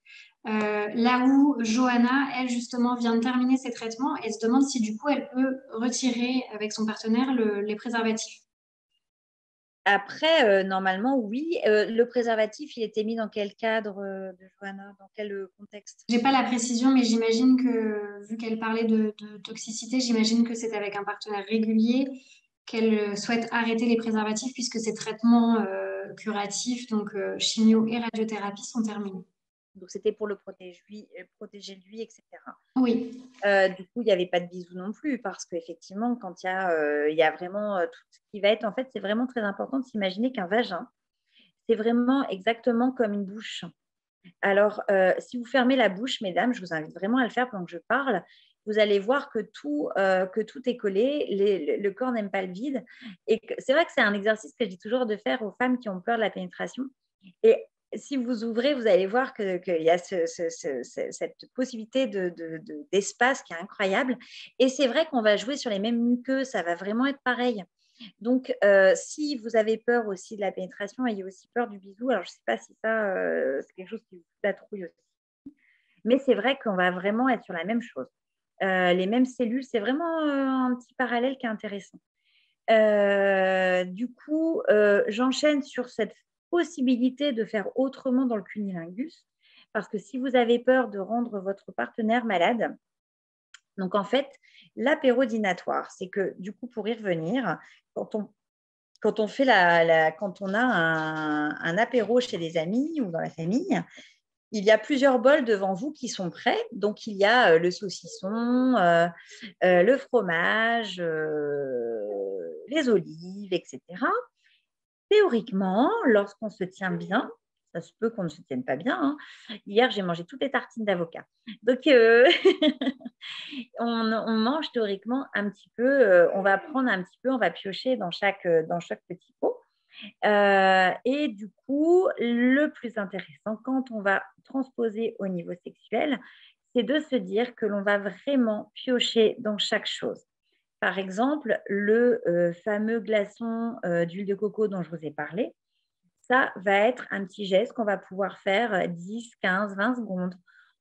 Là où Johanna, elle, justement, vient de terminer ses traitements et se demande si du coup elle peut retirer avec son partenaire les préservatifs. Après, normalement, oui. Le préservatif, il était mis dans quel cadre, de Johanna? Dans quel contexte? J'ai pas la précision, mais j'imagine que, vu qu'elle parlait de toxicité, j'imagine que c'est avec un partenaire régulier qu'elle souhaite arrêter les préservatifs puisque ses traitements curatifs, donc chimio et radiothérapie, sont terminés. Donc, c'était pour le protéger lui, etc. Oui. Du coup, il n'y avait pas de bisous non plus, parce qu'effectivement, quand il y a vraiment tout ce qui va être, en fait, c'est vraiment très important de s'imaginer qu'un vagin, c'est vraiment exactement comme une bouche. Alors, si vous fermez la bouche, mesdames, je vous invite vraiment à le faire pendant que je parle. Vous allez voir que tout est collé, le corps n'aime pas le vide. Et c'est vrai que c'est un exercice que je dis toujours de faire aux femmes qui ont peur de la pénétration. Et si vous ouvrez, vous allez voir qu'il y a cette possibilité d'espace qui est incroyable. Et c'est vrai qu'on va jouer sur les mêmes muqueuses, ça va vraiment être pareil. Donc, si vous avez peur aussi de la pénétration, ayez aussi peur du bisou. Alors, je ne sais pas si ça, c'est quelque chose qui vous patrouille aussi. Mais c'est vrai qu'on va vraiment être sur la même chose. Les mêmes cellules, c'est vraiment un petit parallèle qui est intéressant. Du coup, j'enchaîne sur cette possibilité de faire autrement dans le cunilingus. Parce que si vous avez peur de rendre votre partenaire malade, donc en fait, l'apérodinatoire, c'est que du coup, pour y revenir, quand on fait quand on a un apéro chez des amis ou dans la famille, il y a plusieurs bols devant vous qui sont prêts. Donc, il y a le saucisson, le fromage, les olives, etc. Théoriquement, lorsqu'on se tient bien, ça se peut qu'on ne se tienne pas bien, hein. Hier, j'ai mangé toutes les tartines d'avocat. Donc, on mange théoriquement un petit peu, on va prendre un petit peu, on va piocher dans chaque petit pot. Et du coup, le plus intéressant, quand on va transposer au niveau sexuel, c'est de se dire que l'on va vraiment piocher dans chaque chose. Par exemple, le fameux glaçon d'huile de coco dont je vous ai parlé, ça va être un petit geste qu'on va pouvoir faire 10, 15, 20 secondes.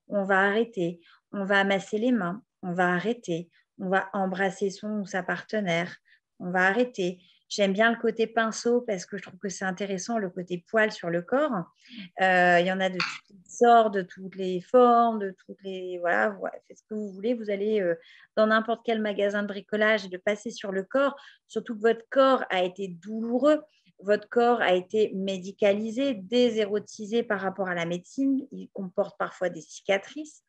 On va arrêter, on va masser les mains, on va arrêter, on va embrasser son ou sa partenaire, on va arrêter. J'aime bien le côté pinceau parce que je trouve que c'est intéressant, le côté poil sur le corps. Il y en a de toutes sortes, de toutes les formes, de toutes les… Voilà, faites ce que vous voulez. Vous allez dans n'importe quel magasin de bricolage et de passer sur le corps, surtout que votre corps a été douloureux. Votre corps a été médicalisé, désérotisé par rapport à la médecine. Il comporte parfois des cicatrices.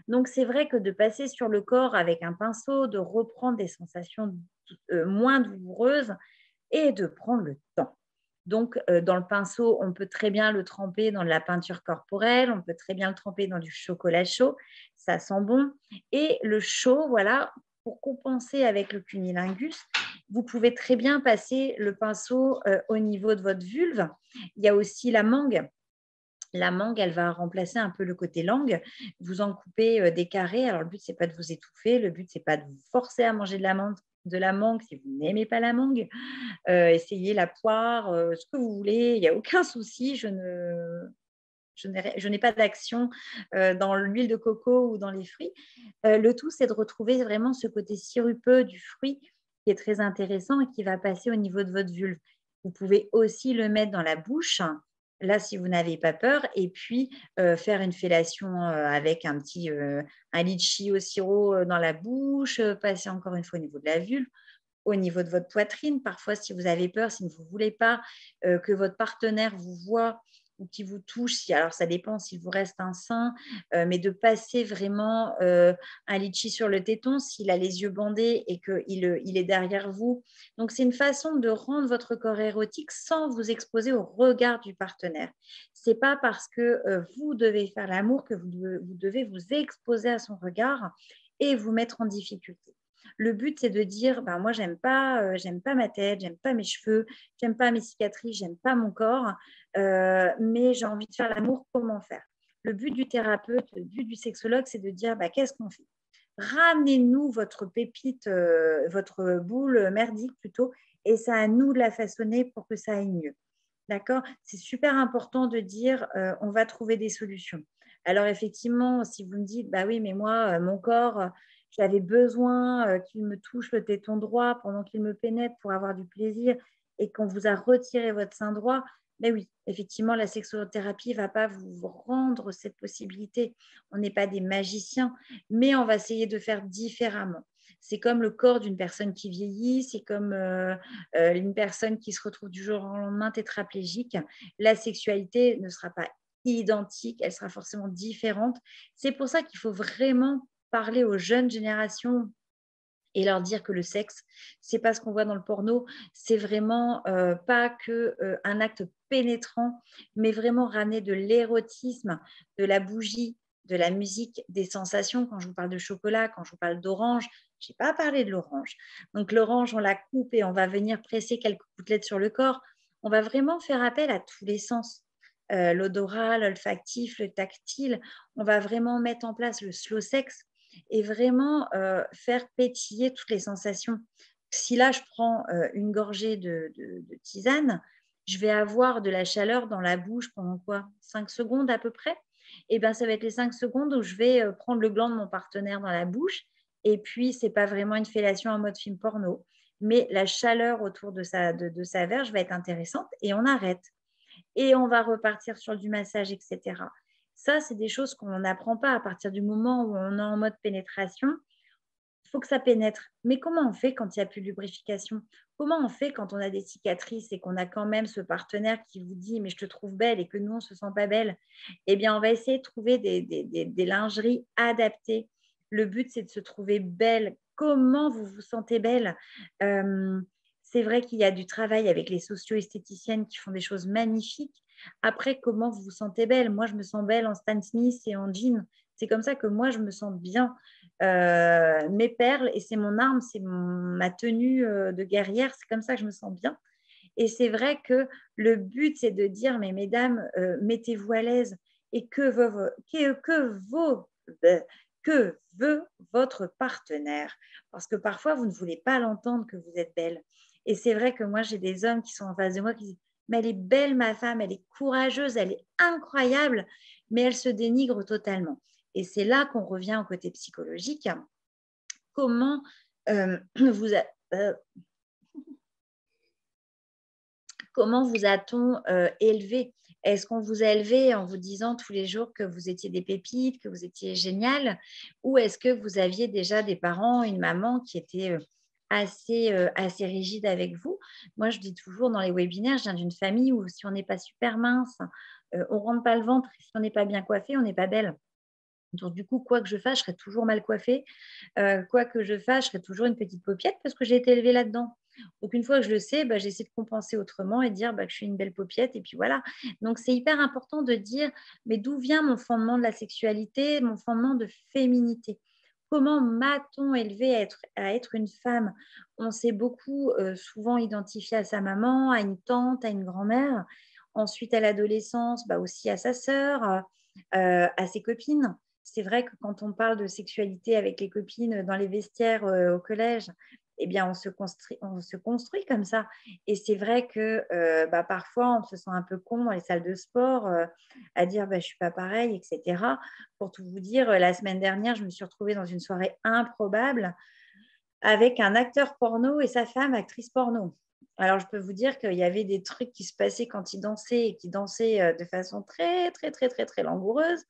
Donc, c'est vrai que de passer sur le corps avec un pinceau, de reprendre des sensations moins douloureuses et de prendre le temps. Donc, dans le pinceau, on peut très bien le tremper dans de la peinture corporelle, on peut très bien le tremper dans du chocolat chaud, ça sent bon. Et le chaud, voilà, pour compenser avec le cunnilingus, vous pouvez très bien passer le pinceau au niveau de votre vulve. Il y a aussi la mangue. La mangue, elle va remplacer un peu le côté langue. Vous en coupez des carrés. Alors, le but, c'est pas de vous étouffer. Le but, c'est pas de vous forcer à manger de la mangue si vous n'aimez pas la mangue. Essayez la poire, ce que vous voulez. Il n'y a aucun souci. Je n'ai pas d'action dans l'huile de coco ou dans les fruits. Le tout, c'est de retrouver vraiment ce côté sirupeux du fruit qui est très intéressant et qui va passer au niveau de votre vulve. Vous pouvez aussi le mettre dans la bouche, là, si vous n'avez pas peur, et puis faire une fellation avec un litchi au sirop dans la bouche, passer encore une fois au niveau de la vulve, au niveau de votre poitrine. Parfois, si vous avez peur, si vous ne voulez pas que votre partenaire vous voit ou qui vous touche, alors ça dépend s'il vous reste un sein, mais de passer vraiment un litchi sur le téton s'il a les yeux bandés et qu'il est derrière vous. Donc, c'est une façon de rendre votre corps érotique sans vous exposer au regard du partenaire. Ce n'est pas parce que vous devez faire l'amour que vous devez vous exposer à son regard et vous mettre en difficulté. Le but, c'est de dire, ben, moi, j'aime pas ma tête, j'aime pas mes cheveux, j'aime pas mes cicatrices, j'aime pas mon corps, mais j'ai envie de faire l'amour, comment faire? Le but du thérapeute, le but du sexologue, c'est de dire, bah, qu'est-ce qu'on fait? Ramenez-nous votre pépite, votre boule merdique plutôt, et c'est à nous de la façonner pour que ça aille mieux. D'accord? C'est super important de dire, on va trouver des solutions. Alors effectivement, si vous me dites, bah oui, mais moi, mon corps, j'avais besoin qu'il me touche le téton droit pendant qu'il me pénètre pour avoir du plaisir et qu'on vous a retiré votre sein droit, mais oui, effectivement, la sexothérapie ne va pas vous rendre cette possibilité. On n'est pas des magiciens, mais on va essayer de faire différemment. C'est comme le corps d'une personne qui vieillit, c'est comme une personne qui se retrouve du jour au lendemain tétraplégique. La sexualité ne sera pas identique, elle sera forcément différente. C'est pour ça qu'il faut vraiment parler aux jeunes générations et leur dire que le sexe, c'est pas ce qu'on voit dans le porno, c'est vraiment pas que un acte pénétrant, mais vraiment ramener de l'érotisme, de la bougie, de la musique, des sensations. Quand je vous parle de chocolat, quand je vous parle d'orange, je n'ai pas parlé de l'orange. Donc l'orange, on la coupe et on va venir presser quelques gouttelettes sur le corps. On va vraiment faire appel à tous les sens. L'odorat, l'olfactif, le tactile. On va vraiment mettre en place le slow sex et vraiment faire pétiller toutes les sensations. Si là, je prends une gorgée de tisane, je vais avoir de la chaleur dans la bouche pendant quoi? 5 secondes à peu près. Et bien, ça va être les 5 secondes où je vais prendre le gland de mon partenaire dans la bouche. Et puis, ce n'est pas vraiment une fellation en mode film porno, mais la chaleur autour de sa verge va être intéressante et on arrête. Et on va repartir sur du massage, etc. Ça, c'est des choses qu'on n'apprend pas à partir du moment où on est en mode pénétration. Il faut que ça pénètre. Mais comment on fait quand il n'y a plus de lubrification? Comment on fait quand on a des cicatrices et qu'on a quand même ce partenaire qui vous dit mais je te trouve belle et que nous, on ne se sent pas belle? Eh bien, on va essayer de trouver des lingeries adaptées. Le but, c'est de se trouver belle. Comment vous vous sentez belle? C'est vrai qu'il y a du travail avec les socio-esthéticiennes qui font des choses magnifiques. Après, comment vous vous sentez belle? Moi, je me sens belle en Stan Smith et en jean. C'est comme ça que moi, je me sens bien. Mes perles, et c'est mon arme, c'est ma tenue de guerrière, c'est comme ça que je me sens bien. Et c'est vrai que le but, c'est de dire, mais mesdames, mettez-vous à l'aise. Et que veut votre partenaire? Parce que parfois, vous ne voulez pas l'entendre que vous êtes belle. Et c'est vrai que moi, j'ai des hommes qui sont en face de moi qui disent, mais elle est belle, ma femme, elle est courageuse, elle est incroyable, mais elle se dénigre totalement. Et c'est là qu'on revient au côté psychologique. Comment vous, comment vous a-t-on élevé? Est-ce qu'on vous a élevé en vous disant tous les jours que vous étiez des pépites, que vous étiez génial? Ou est-ce que vous aviez déjà des parents, une maman qui était assez rigide avec vous? Moi, je dis toujours dans les webinaires, je viens d'une famille où si on n'est pas super mince, on ne rentre pas le ventre. Si on n'est pas bien coiffé, on n'est pas belle. Donc, du coup, quoi que je fasse, je serai toujours mal coiffée. Quoi que je fasse, je serai toujours une petite paupiette parce que j'ai été élevée là-dedans. Donc, une fois que je le sais, bah, j'essaie de compenser autrement et de dire bah, que je suis une belle paupiette. Et puis voilà. Donc, c'est hyper important de dire, mais d'où vient mon fondement de la sexualité, mon fondement de féminité? Comment m'a-t-on élevée à être une femme? On s'est beaucoup souvent identifié à sa maman, à une tante, à une grand-mère. Ensuite, à l'adolescence, bah, aussi à sa sœur, à ses copines. C'est vrai que quand on parle de sexualité avec les copines dans les vestiaires au collège, eh bien, on se construit comme ça. Et c'est vrai que bah, parfois, on se sent un peu con dans les salles de sport à dire bah, je ne suis pas pareil, etc. Pour tout vous dire, la semaine dernière, je me suis retrouvée dans une soirée improbable avec un acteur porno et sa femme, actrice porno. Alors, je peux vous dire qu'il y avait des trucs qui se passaient quand ils dansaient et qui dansaient de façon très, très, très, très, très langoureuse.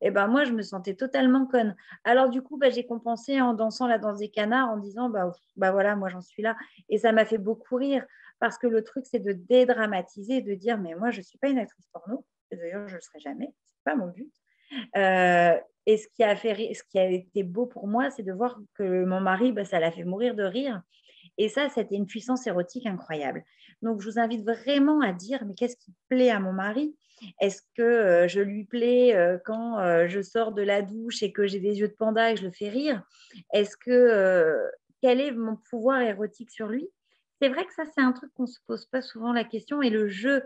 Et ben moi, je me sentais totalement conne. Alors, du coup, bah, j'ai compensé en dansant la danse des canards en disant, bah voilà, moi, j'en suis là. Et ça m'a fait beaucoup rire parce que le truc, c'est de dédramatiser, de dire, mais moi, je ne suis pas une actrice porno. Et d'ailleurs, je ne le serai jamais. Ce n'est pas mon but. Et ce qui a été beau pour moi, c'est de voir que mon mari, bah, ça l'a fait mourir de rire. Et ça, c'était une puissance érotique incroyable. Donc, je vous invite vraiment à dire, mais qu'est-ce qui plaît à mon mari? Est-ce que je lui plais quand je sors de la douche et que j'ai des yeux de panda et que je le fais rire? Est-ce que quel est mon pouvoir érotique sur lui? C'est vrai que ça, c'est un truc qu'on ne se pose pas souvent la question. Et le jeu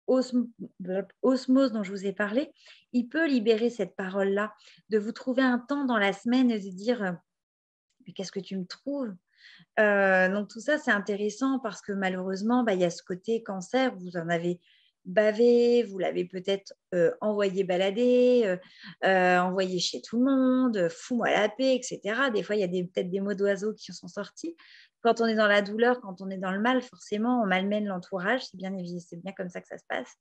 osmose dont je vous ai parlé, il peut libérer cette parole-là, de vous trouver un temps dans la semaine et de dire mais qu'est-ce que tu me trouves? Donc tout ça, c'est intéressant parce que malheureusement, bah, il y a ce côté cancer, vous en avez bavé, vous l'avez peut-être envoyé balader, envoyé chez tout le monde, fous-moi la paix, etc. Des fois, il y a peut-être des mots d'oiseaux qui sont sortis. Quand on est dans la douleur, quand on est dans le mal, forcément, on malmène l'entourage, c'est bien comme ça que ça se passe.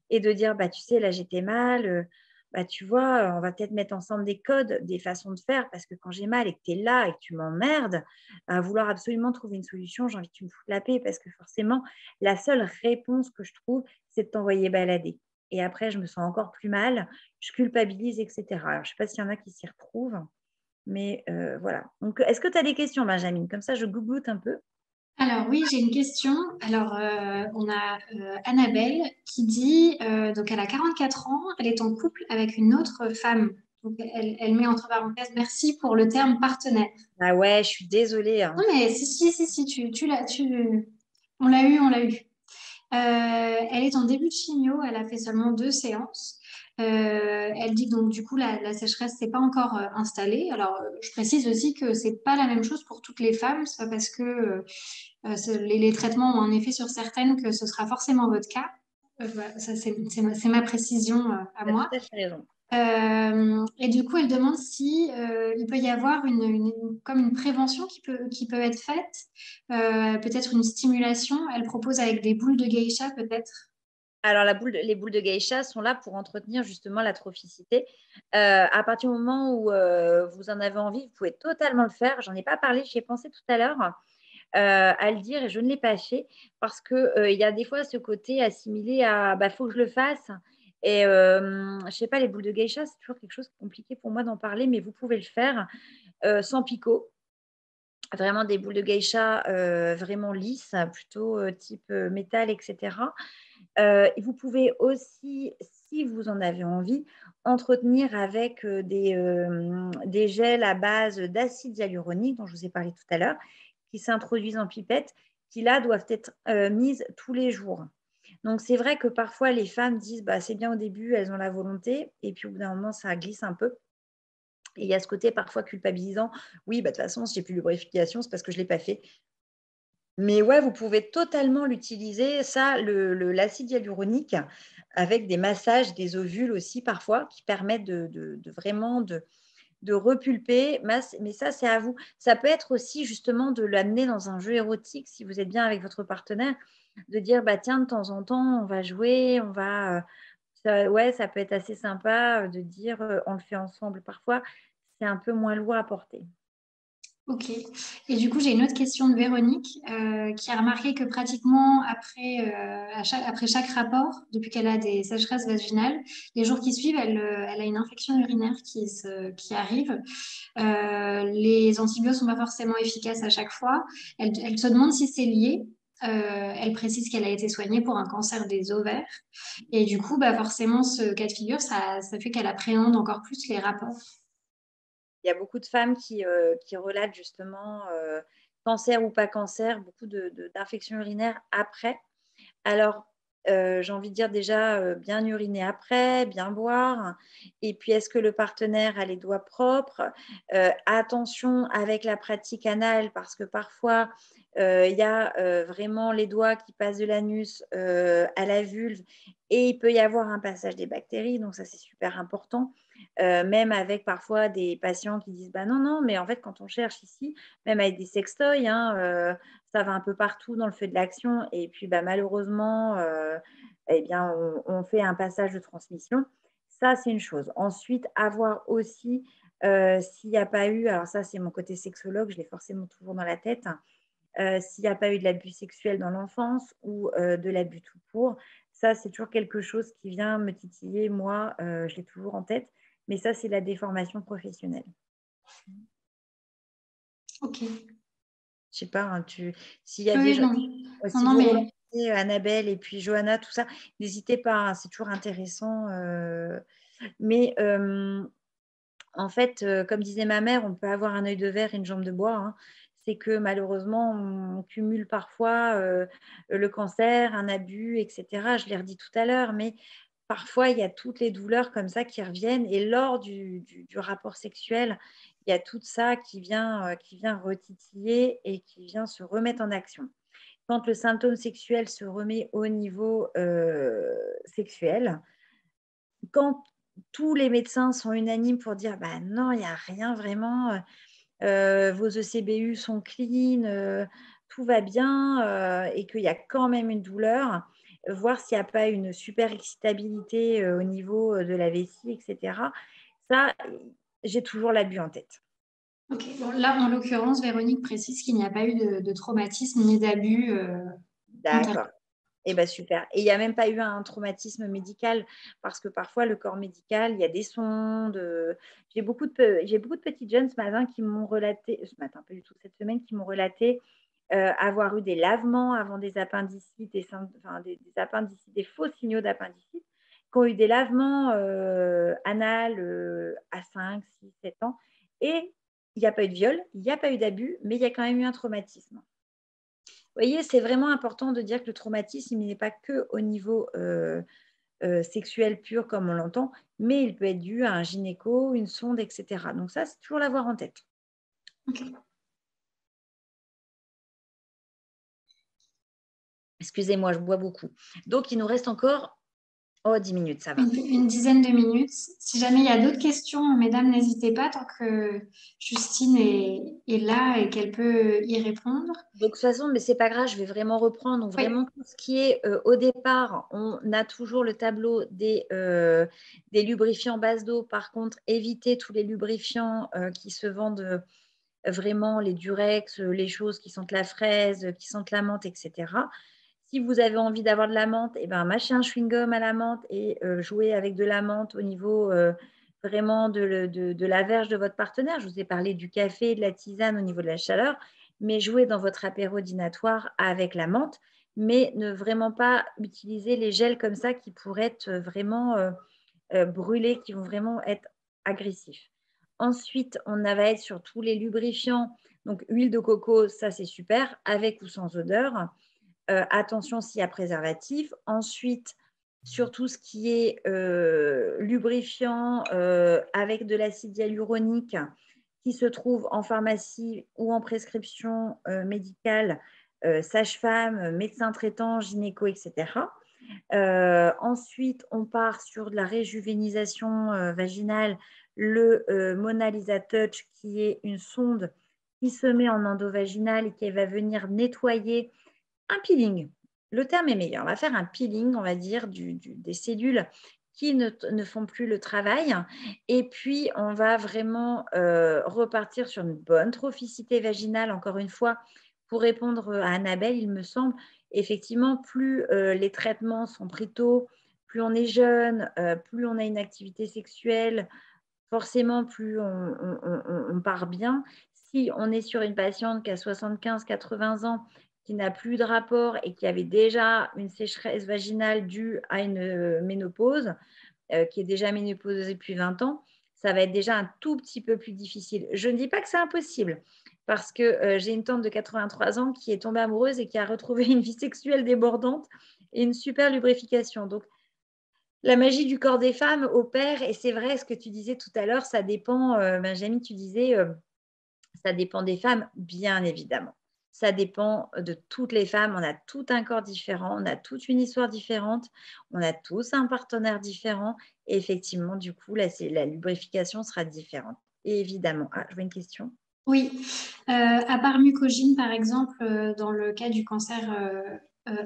Et de dire, bah, tu sais, là, j'étais mal, bah, tu vois, on va peut-être mettre ensemble des codes, des façons de faire, parce que quand j'ai mal et que tu es là et que tu m'emmerdes, à vouloir absolument trouver une solution, j'ai envie que tu me foutes la paix, parce que forcément, la seule réponse que je trouve, c'est de t'envoyer balader. Et après, je me sens encore plus mal, je culpabilise, etc. Alors, je ne sais pas s'il y en a qui s'y retrouvent, mais voilà. Donc, est-ce que tu as des questions, Benjamin? Comme ça, je gougloute un peu. Alors oui, j'ai une question. Alors, on a Annabelle qui dit, donc elle a 44 ans, elle est en couple avec une autre femme. Donc elle met entre parenthèses, merci pour le terme partenaire. Ah ouais, je suis désolée, Non hein. mais si, on l'a eu, on l'a eu. Elle est en début de chimio, elle a fait seulement 2 séances. Elle dit que donc du coup la sécheresse s'est pas encore installée. Alors je précise aussi que c'est pas la même chose pour toutes les femmes. C'est pas parce que les traitements ont un effet sur certaines que ce sera forcément votre cas. Voilà, ça c'est ma précision à Tu as moi. tout à fait raison. Et du coup, elle demande si il peut y avoir comme une prévention qui peut être faite, peut-être une stimulation. Elle propose avec des boules de geisha, peut-être. Alors, les boules de geisha sont là pour entretenir justement la trophicité. À partir du moment où vous en avez envie, vous pouvez totalement le faire. J'en ai pas parlé, j'y ai pensé tout à l'heure à le dire et je ne l'ai pas fait parce qu'il y a des fois ce côté assimilé à bah, faut que je le fasse. Et je sais pas, les boules de geisha, c'est toujours quelque chose de compliqué pour moi d'en parler, mais vous pouvez le faire sans picot. Vraiment des boules de geisha vraiment lisses, plutôt type métal, etc. Vous pouvez aussi, si vous en avez envie, entretenir avec des gels à base d'acide hyaluronique dont je vous ai parlé tout à l'heure, qui s'introduisent en pipette, qui là doivent être mises tous les jours. Donc c'est vrai que parfois les femmes disent bah, c'est bien au début, elles ont la volonté, et puis au bout d'un moment ça glisse un peu. Et il y a ce côté parfois culpabilisant. Oui, bah, de toute façon, si j'ai plus de lubrification, c'est parce que je ne l'ai pas fait. Mais ouais, vous pouvez totalement l'utiliser, ça, l'acide hyaluronique, avec des massages des ovules aussi parfois, qui permettent de vraiment de repulper. Mais ça, c'est à vous. Ça peut être aussi justement de l'amener dans un jeu érotique, si vous êtes bien avec votre partenaire, de dire, bah, tiens, de temps en temps, on va jouer, on va... ouais, ça peut être assez sympa de dire, on le fait ensemble. Parfois, c'est un peu moins lourd à porter. Ok. Et du coup, j'ai une autre question de Véronique qui a remarqué que pratiquement après chaque rapport, depuis qu'elle a des sécheresses vaginales, les jours qui suivent, elle a une infection urinaire qui arrive. Les antibiotiques sont pas forcément efficaces à chaque fois. Elle se demande si c'est lié. Elle précise qu'elle a été soignée pour un cancer des ovaires. Et du coup, bah forcément, ce cas de figure, ça fait qu'elle appréhende encore plus les rapports. Il y a beaucoup de femmes qui relatent justement, cancer ou pas cancer, beaucoup d'infections urinaires après. Alors, j'ai envie de dire déjà, bien uriner après, bien boire et puis est-ce que le partenaire a les doigts propres? Attention avec la pratique anale parce que parfois, il y a, vraiment les doigts qui passent de l'anus, à la vulve et il peut y avoir un passage des bactéries, donc ça, c'est super important. Même avec parfois des patients qui disent: «Bah, non, non, mais en fait, quand on cherche ici», même avec des sextoys, hein, ça va un peu partout dans le feu de l'action et puis, bah, malheureusement, eh bien, on fait un passage de transmission. Ça, c'est une chose. Ensuite, avoir aussi, s'il n'y a pas eu alors ça, c'est mon côté sexologue, je l'ai forcément toujours dans la tête, s'il n'y a pas eu de l'abus sexuel dans l'enfance ou, de l'abus tout court. Ça, c'est toujours quelque chose qui vient me titiller, moi, je l'ai toujours en tête, mais ça, c'est la déformation professionnelle. Ok. Je sais pas, hein, s'il y a des Oui, gens, non. Non, si non, vous mais relancez Annabelle et puis Johanna, tout ça, n'hésitez pas, hein, c'est toujours intéressant. Mais en fait, comme disait ma mère, on peut avoir un œil de verre et une jambe de bois, hein. C'est que malheureusement, on cumule parfois le cancer, un abus, etc. Je l'ai redit tout à l'heure, mais parfois, il y a toutes les douleurs comme ça qui reviennent et lors du rapport sexuel, il y a tout ça qui vient retitiller et qui vient se remettre en action. Quand le symptôme sexuel se remet au niveau sexuel, quand tous les médecins sont unanimes pour dire: «Bah, non, il y a rien vraiment, vos ECBU sont clean, tout va bien», et qu'il y a quand même une douleur, voir s'il n'y a pas une super excitabilité, au niveau, de la vessie et cetera. Ça, j'ai toujours l'abus en tête. ok. Bon, là, en l'occurrence, Véronique précise qu'il n'y a pas eu de traumatisme ni d'abus antérieur. D'accord. Et bah, super et il y a même pas eu un traumatisme médical parce que parfois le corps médical, il y a des sondes, j'ai beaucoup de petites jeunes ce matin qui m'ont relaté ce matin, pas du tout, cette semaine, qui m'ont relaté, avoir eu des lavements avant des appendicites, des appendicites, des faux signaux d'appendicite, qui ont eu des lavements, anal, à 5, 6, 7 ans et il y a pas eu de viol, il y a pas eu d'abus, mais il y a quand même eu un traumatisme. Vous voyez, c'est vraiment important de dire que le traumatisme, il n'est pas que au niveau, sexuel pur comme on l'entend, mais il peut être dû à un gynéco, une sonde et cetera. Donc ça, c'est toujours l'avoir en tête. Ok. Excusez-moi, je bois beaucoup. Donc il nous reste encore, oh 10 minutes, ça va. Une dizaine de minutes. Si jamais il y a d'autres questions, mesdames, n'hésitez pas tant que Justine est là et qu'elle peut y répondre. Donc, de toute façon, mais c'est pas grave, je vais vraiment reprendre. Donc, Oui. vraiment, tout ce qui est au départ, on a toujours le tableau des lubrifiants base d'eau. Par contre, évitez tous les lubrifiants qui se vendent vraiment, les Durex, les choses qui sentent la fraise, qui sentent la menthe, etc. Si vous avez envie d'avoir de la menthe, eh ben, mâchez un chewing-gum à la menthe et jouez avec de la menthe au niveau vraiment de la verge de votre partenaire. Je vous ai parlé du café et de la tisane au niveau de la chaleur, mais jouez dans votre apéro dînatoire avec la menthe, mais ne vraiment pas utiliser les gels comme ça qui pourraient être vraiment brûlés, qui vont vraiment être agressifs. Ensuite, va être sur tous les lubrifiants. Donc, huile de coco, ça c'est super, avec ou sans odeur. Attention s'il y a préservatif. Ensuite, sur tout ce qui est lubrifiant avec de l'acide hyaluronique qui se trouve en pharmacie ou en prescription médicale, sage-femme, médecin traitant, gynéco, etc. Ensuite, on part sur de la réjuvénisation vaginale, le Mona Lisa Touch, qui est une sonde qui se met en endovaginal et qui va venir nettoyer un peeling. Le terme est meilleur. On va faire un peeling, on va dire, des cellules qui ne font plus le travail. Et puis, on va vraiment repartir sur une bonne trophicité vaginale, encore une fois, pour répondre à Annabelle, il me semble. Effectivement, plus les traitements sont pris tôt, plus on est jeune, plus on a une activité sexuelle, forcément, plus on part bien. Si on est sur une patiente qui a 75-80 ans, qui n'a plus de rapport et qui avait déjà une sécheresse vaginale due à une ménopause, qui est déjà ménopausée depuis 20 ans, ça va être déjà un tout petit peu plus difficile. Je ne dis pas que c'est impossible, parce que j'ai une tante de 83 ans qui est tombée amoureuse et qui a retrouvé une vie sexuelle débordante et une super lubrification. Donc, la magie du corps des femmes opère, et c'est vrai ce que tu disais tout à l'heure, ça dépend, Benjamin, tu disais, ça dépend des femmes, bien évidemment. Ça dépend de toutes les femmes. On a tout un corps différent, on a toute une histoire différente, on a tous un partenaire différent. Et effectivement, du coup, là, la lubrification sera différente. Et évidemment. Ah, je vois une question. Oui, à part Mucogine, par exemple, dans le cas du cancer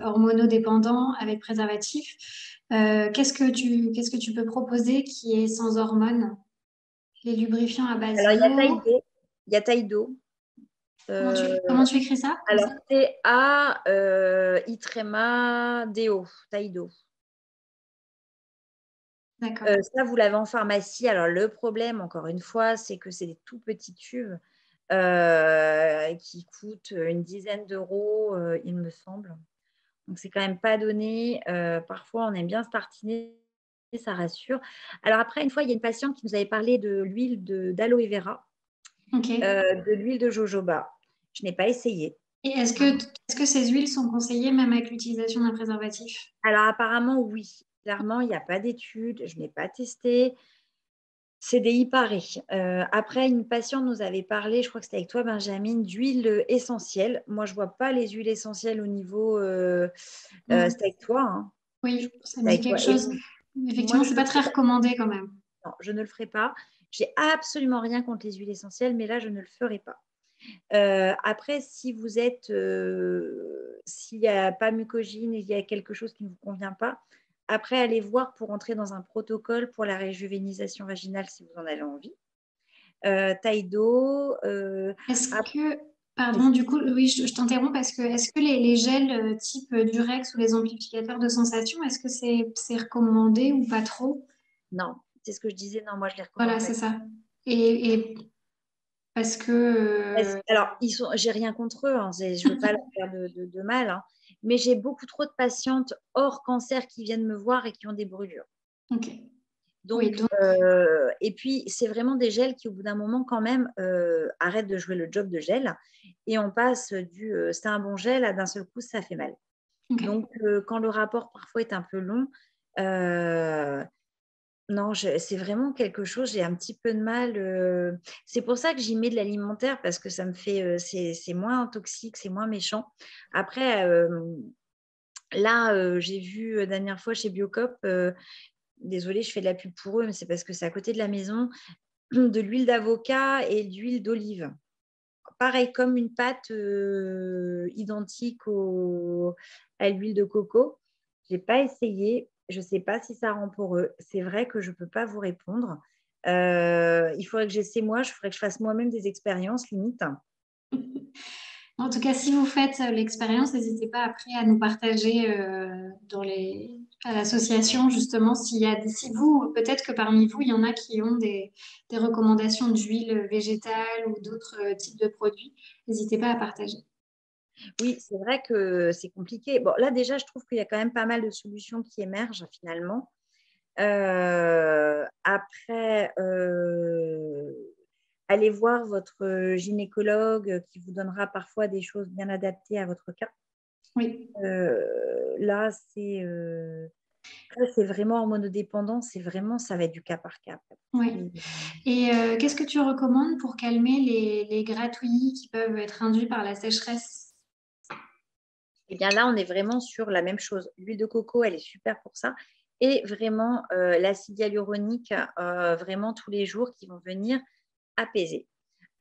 hormonodépendant avec préservatif, qu'est-ce que tu peux proposer qui est sans hormones? Les lubrifiants à base Alors, il y a d'eau. Taïdo. Il y a Taïdo. Comment tu écris ça? Comme Alors, ça. T-A, Itrema, Deo, Taïdo. D'accord. Ça, vous l'avez en pharmacie. Alors, le problème, encore une fois, c'est que c'est des tout petits tubes qui coûtent une dizaine d'euros, il me semble. Donc, c'est quand même pas donné. Parfois, on aime bien se tartiner, ça rassure. Alors après, une fois, il y a une patiente qui nous avait parlé de l'huile d'aloe vera, Ok. de l'huile de jojoba. Je n'ai pas essayé. Et est-ce que ces huiles sont conseillées même avec l'utilisation d'un préservatif? Alors apparemment, oui. Clairement, il n'y a pas d'études. Je n'ai pas testé. CDI Paris. Après, une patiente nous avait parlé, je crois que c'était avec toi, Benjamin, d'huile essentielle. Moi, je ne vois pas les huiles essentielles au niveau. Non. C'était avec toi, hein. Je Oui, crois que ça c'était me dit avec quelque toi. Et chose. moi, Effectivement, je c'est ne pas le ferai très pas. recommandé quand même. Non, je ne le ferai pas. J'ai absolument rien contre les huiles essentielles, mais là, je ne le ferai pas. Après, si vous êtes, s'il n'y a pas mucogine et il y a quelque chose qui ne vous convient pas, après, allez voir pour entrer dans un protocole pour la réjuvénisation vaginale si vous en avez envie. Taïdo. Est-ce Après, que, pardon, du coup, oui, je t'interromps parce que est-ce que les gels type Durex ou les amplificateurs de sensation, est-ce que c'est recommandé ou pas trop? non, c'est ce que je disais. Non, moi, je ne les recommande Voilà, pas. c'est ça. Et parce que, Alors, j'ai rien contre eux, hein, je ne veux pas leur faire de mal, hein, mais j'ai beaucoup trop de patientes hors cancer qui viennent me voir et qui ont des brûlures. ok. Oui, Donc, donc, et puis, c'est vraiment des gels qui, au bout d'un moment, quand même, arrêtent de jouer le job de gel et on passe du c'est un bon gel à d'un seul coup, ça fait mal. ok. Donc, quand le rapport parfois est un peu long, non, c'est vraiment quelque chose, j'ai un petit peu de mal. C'est pour ça que j'y mets de l'alimentaire parce que ça me fait, c'est moins toxique, c'est moins méchant. Après, là, j'ai vu la dernière fois chez Biocop, désolée, je fais de la pub pour eux, mais c'est parce que c'est à côté de la maison, de l'huile d'avocat et de l'huile d'olive. Pareil, comme une pâte identique à l'huile de coco. Je n'ai pas essayé. Je ne sais pas si ça rend pour eux. C'est vrai que je ne peux pas vous répondre. Il faudrait que j'essaie moi. Je ferais que je fasse moi-même des expériences limite. En tout cas, si vous faites l'expérience, n'hésitez pas après à nous partager à l'association, justement, si vous, peut-être que parmi vous, il y en a qui ont des recommandations d'huile végétale ou d'autres types de produits. N'hésitez pas à partager. Oui, c'est vrai que c'est compliqué. Bon, là déjà, je trouve qu'il y a quand même pas mal de solutions qui émergent finalement. Après, allez voir votre gynécologue qui vous donnera parfois des choses bien adaptées à votre cas. Oui. Là, c'est vraiment hormonodépendant, c'est vraiment, ça va être du cas par cas. Oui. Et qu'est-ce que tu recommandes pour calmer les gratouillis qui peuvent être induits par la sécheresse? Et bien là, on est vraiment sur la même chose. L'huile de coco, elle est super pour ça. Et vraiment, l'acide hyaluronique, vraiment tous les jours qui vont venir apaiser.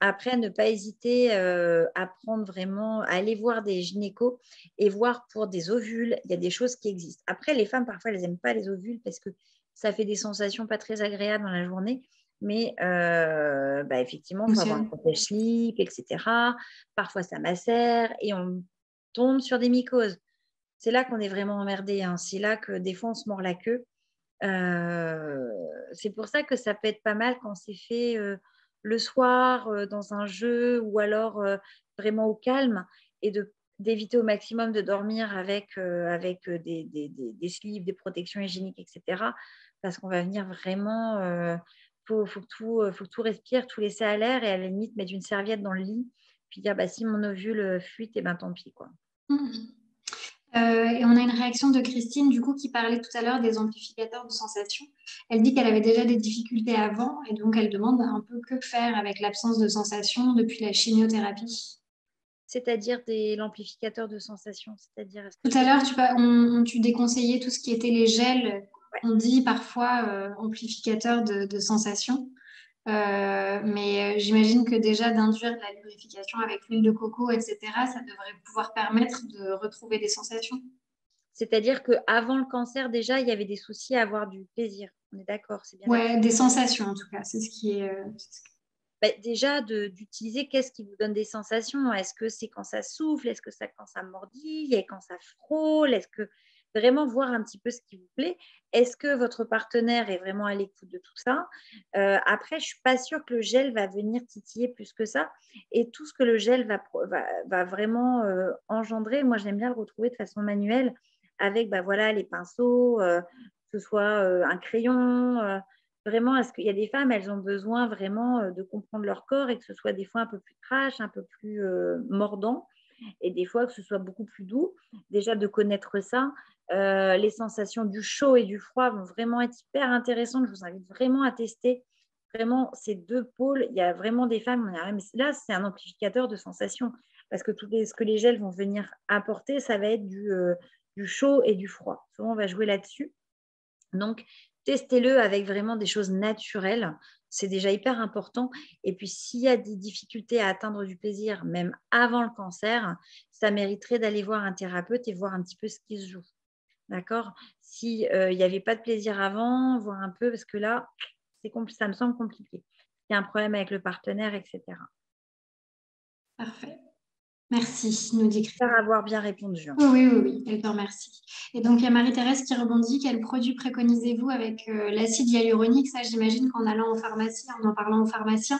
Après, ne pas hésiter à prendre vraiment, à aller voir des gynécos et voir pour des ovules. Il y a des choses qui existent. Après, les femmes, parfois, elles n'aiment pas les ovules parce que ça fait des sensations pas très agréables dans la journée. Mais effectivement, il faut avoir un Fonctionne. protège-slip, etc. Parfois, ça macère et on tombe sur des mycoses. C'est là qu'on est vraiment emmerdé, hein. C'est là que des fois, on se mord la queue. C'est pour ça que ça peut être pas mal quand c'est fait le soir, dans un jeu ou alors vraiment au calme et d'éviter au maximum de dormir avec des slips, des protections hygiéniques, etc. Parce qu'on va venir vraiment, faut que tout respire, tout laisser à l'air et à la limite mettre une serviette dans le lit, puis dire bah, si mon ovule fuite, et ben tant pis quoi. Mhm. Et on a une réaction de Christine, du coup, qui parlait tout à l'heure des amplificateurs de sensations. Elle dit qu'elle avait déjà des difficultés avant et donc elle demande un peu que faire avec l'absence de sensations depuis la chimiothérapie. C'est-à-dire l'amplificateur de sensations, c'est-à-dire est-ce que Tout je à peux... l'heure, tu déconseillais tout ce qui était les gels. Ouais. On dit parfois amplificateur de sensations. Mais j'imagine que déjà d'induire de la lubrification avec l'huile de coco, etc., ça devrait pouvoir permettre de retrouver des sensations. C'est-à-dire qu'avant le cancer, déjà, il y avait des soucis à avoir du plaisir. On est d'accord, c'est bien là-dessus. Ouais, des sensations en tout cas, c'est ce qui est. Déjà, d'utiliser qu'est-ce qui vous donne des sensations. Est-ce que c'est quand ça souffle? Est-ce que c'est quand ça mordille? Quand ça frôle? Est-ce que vraiment voir un petit peu ce qui vous plaît? Est-ce que votre partenaire est vraiment à l'écoute de tout ça? Après, je ne suis pas sûre que le gel va venir titiller plus que ça. Et tout ce que le gel va vraiment engendrer, moi, j'aime bien le retrouver de façon manuelle avec voilà, les pinceaux, que ce soit un crayon. Vraiment, est-ce qu'il y a des femmes, elles ont besoin vraiment de comprendre leur corps et que ce soit des fois un peu plus trash, un peu plus mordant et des fois que ce soit beaucoup plus doux. Déjà de connaître ça, les sensations du chaud et du froid vont vraiment être hyper intéressantes. Je vous invite vraiment à tester vraiment ces deux pôles. Il y a vraiment des femmes, mais là, c'est un amplificateur de sensations parce que ce que les gels vont venir apporter, ça va être du chaud et du froid. Souvent, on va jouer là-dessus. Donc, testez-le avec vraiment des choses naturelles. C'est déjà hyper important. Et puis, s'il y a des difficultés à atteindre du plaisir, même avant le cancer, ça mériterait d'aller voir un thérapeute et voir un petit peu ce qui se joue. D'accord? S'il n'y avait pas de plaisir avant, voir un peu, parce que là, ça me semble compliqué. Il y a un problème avec le partenaire, etc. Parfait. Merci, nous dit Christine. J'espère avoir bien répondu. Oui, oui, oui, oui, elle te remercie. Et donc, il y a Marie-Thérèse qui rebondit. Quel produit préconisez-vous avec l'acide hyaluronique? Ça, j'imagine qu'en allant en pharmacie, en parlant au pharmacien,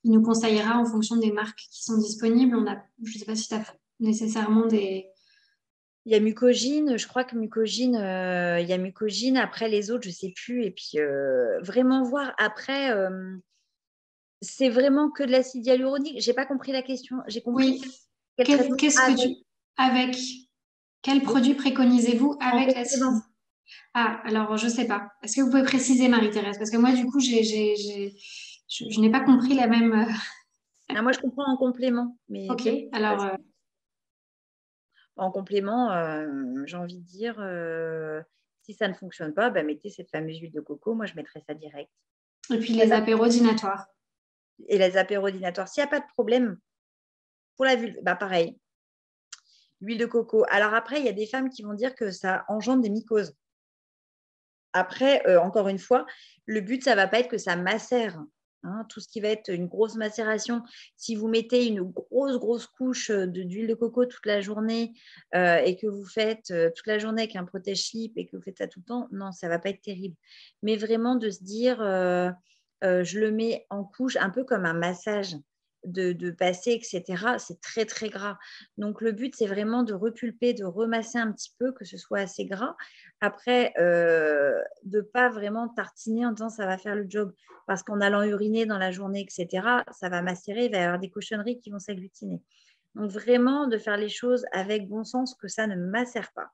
il nous conseillera en fonction des marques qui sont disponibles. Je ne sais pas si tu as nécessairement des... Il y a Mucogine, je crois que Mucogine, il y a Mucogine. Après, les autres, je ne sais plus. Et puis, vraiment voir après, c'est vraiment que de l'acide hyaluronique. Je n'ai pas compris la question. J'ai compris Oui, quel traitement qu'est-ce que avec. tu... Avec quel Oui, produit préconisez-vous en avec l'acide? complément. Ah, alors, je ne sais pas. Est-ce que vous pouvez préciser, Marie-Thérèse? Parce que moi, du coup, je n'ai pas compris la même... Ah, moi, je comprends en complément. Mais Ok, dis-moi, alors... en complément, j'ai envie de dire, si ça ne fonctionne pas, mettez cette fameuse huile de coco. Moi, je mettrais ça direct. Et puis les apérodinatoires. Et les apérodinatoires, s'il n'y a pas de problème, pour la vulve, pareil. L'huile de coco. Alors après, il y a des femmes qui vont dire que ça engendre des mycoses. Après, encore une fois, le but, ça ne va pas être que ça macère. Hein, tout ce qui va être une grosse macération, si vous mettez une grosse couche d'huile de coco toute la journée et que vous faites toute la journée avec un protège-slip et que vous faites ça tout le temps, non, ça ne va pas être terrible. Mais vraiment de se dire, je le mets en couche, un peu comme un massage de passer, etc. C'est très, très gras. Donc, le but, c'est vraiment de repulper, de remasser un petit peu, que ce soit assez gras. Après, de ne pas vraiment tartiner en disant ça va faire le job. Parce qu'en allant uriner dans la journée, etc., ça va macérer, il va y avoir des cochonneries qui vont s'agglutiner. Donc, vraiment, de faire les choses avec bon sens, que ça ne macère pas.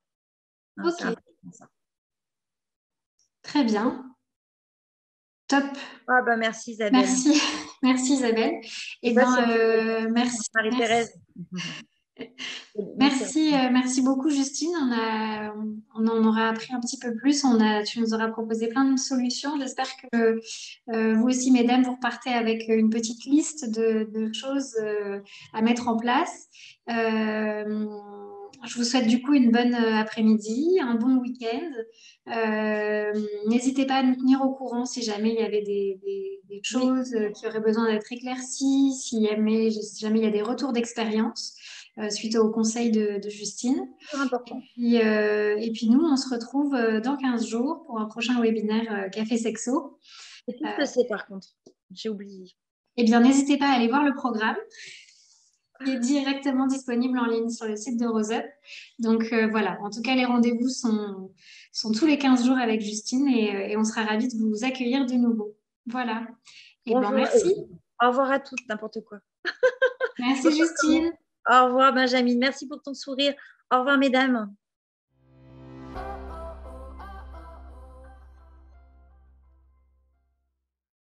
Hein, c'est Ok, important ça. très bien. Top. Ah merci Isabelle. Merci. Merci Isabelle. Je Eh sais pas si ben, on peut merci, Marie-Thérèse. merci. Merci, merci beaucoup Justine. On en aura appris un petit peu plus. Tu nous auras proposé plein de solutions. J'espère que vous aussi, mesdames, vous repartez avec une petite liste de choses à mettre en place. Je vous souhaite du coup une bonne après-midi, un bon week-end. N'hésitez pas à nous tenir au courant si jamais il y avait des Oui, choses qui auraient besoin d'être éclaircies, si jamais il y a des retours d'expérience suite au conseil de Justine. toujours important. Et puis nous, on se retrouve dans 15 jours pour un prochain webinaire Café Sexo. C'est tout Euh, ce que c'est par contre. J'ai oublié. eh bien, n'hésitez pas à aller voir le programme qui est directement disponible en ligne sur le site de RoseUp. Donc voilà, en tout cas, les rendez-vous sont tous les 15 jours avec Justine et on sera ravis de vous accueillir de nouveau. Voilà. Et ben Bonjour. merci. Au revoir à toutes, n'importe quoi. Je Merci vois pas comment. Justine. Au revoir Benjamin. Merci pour ton sourire. Au revoir mesdames.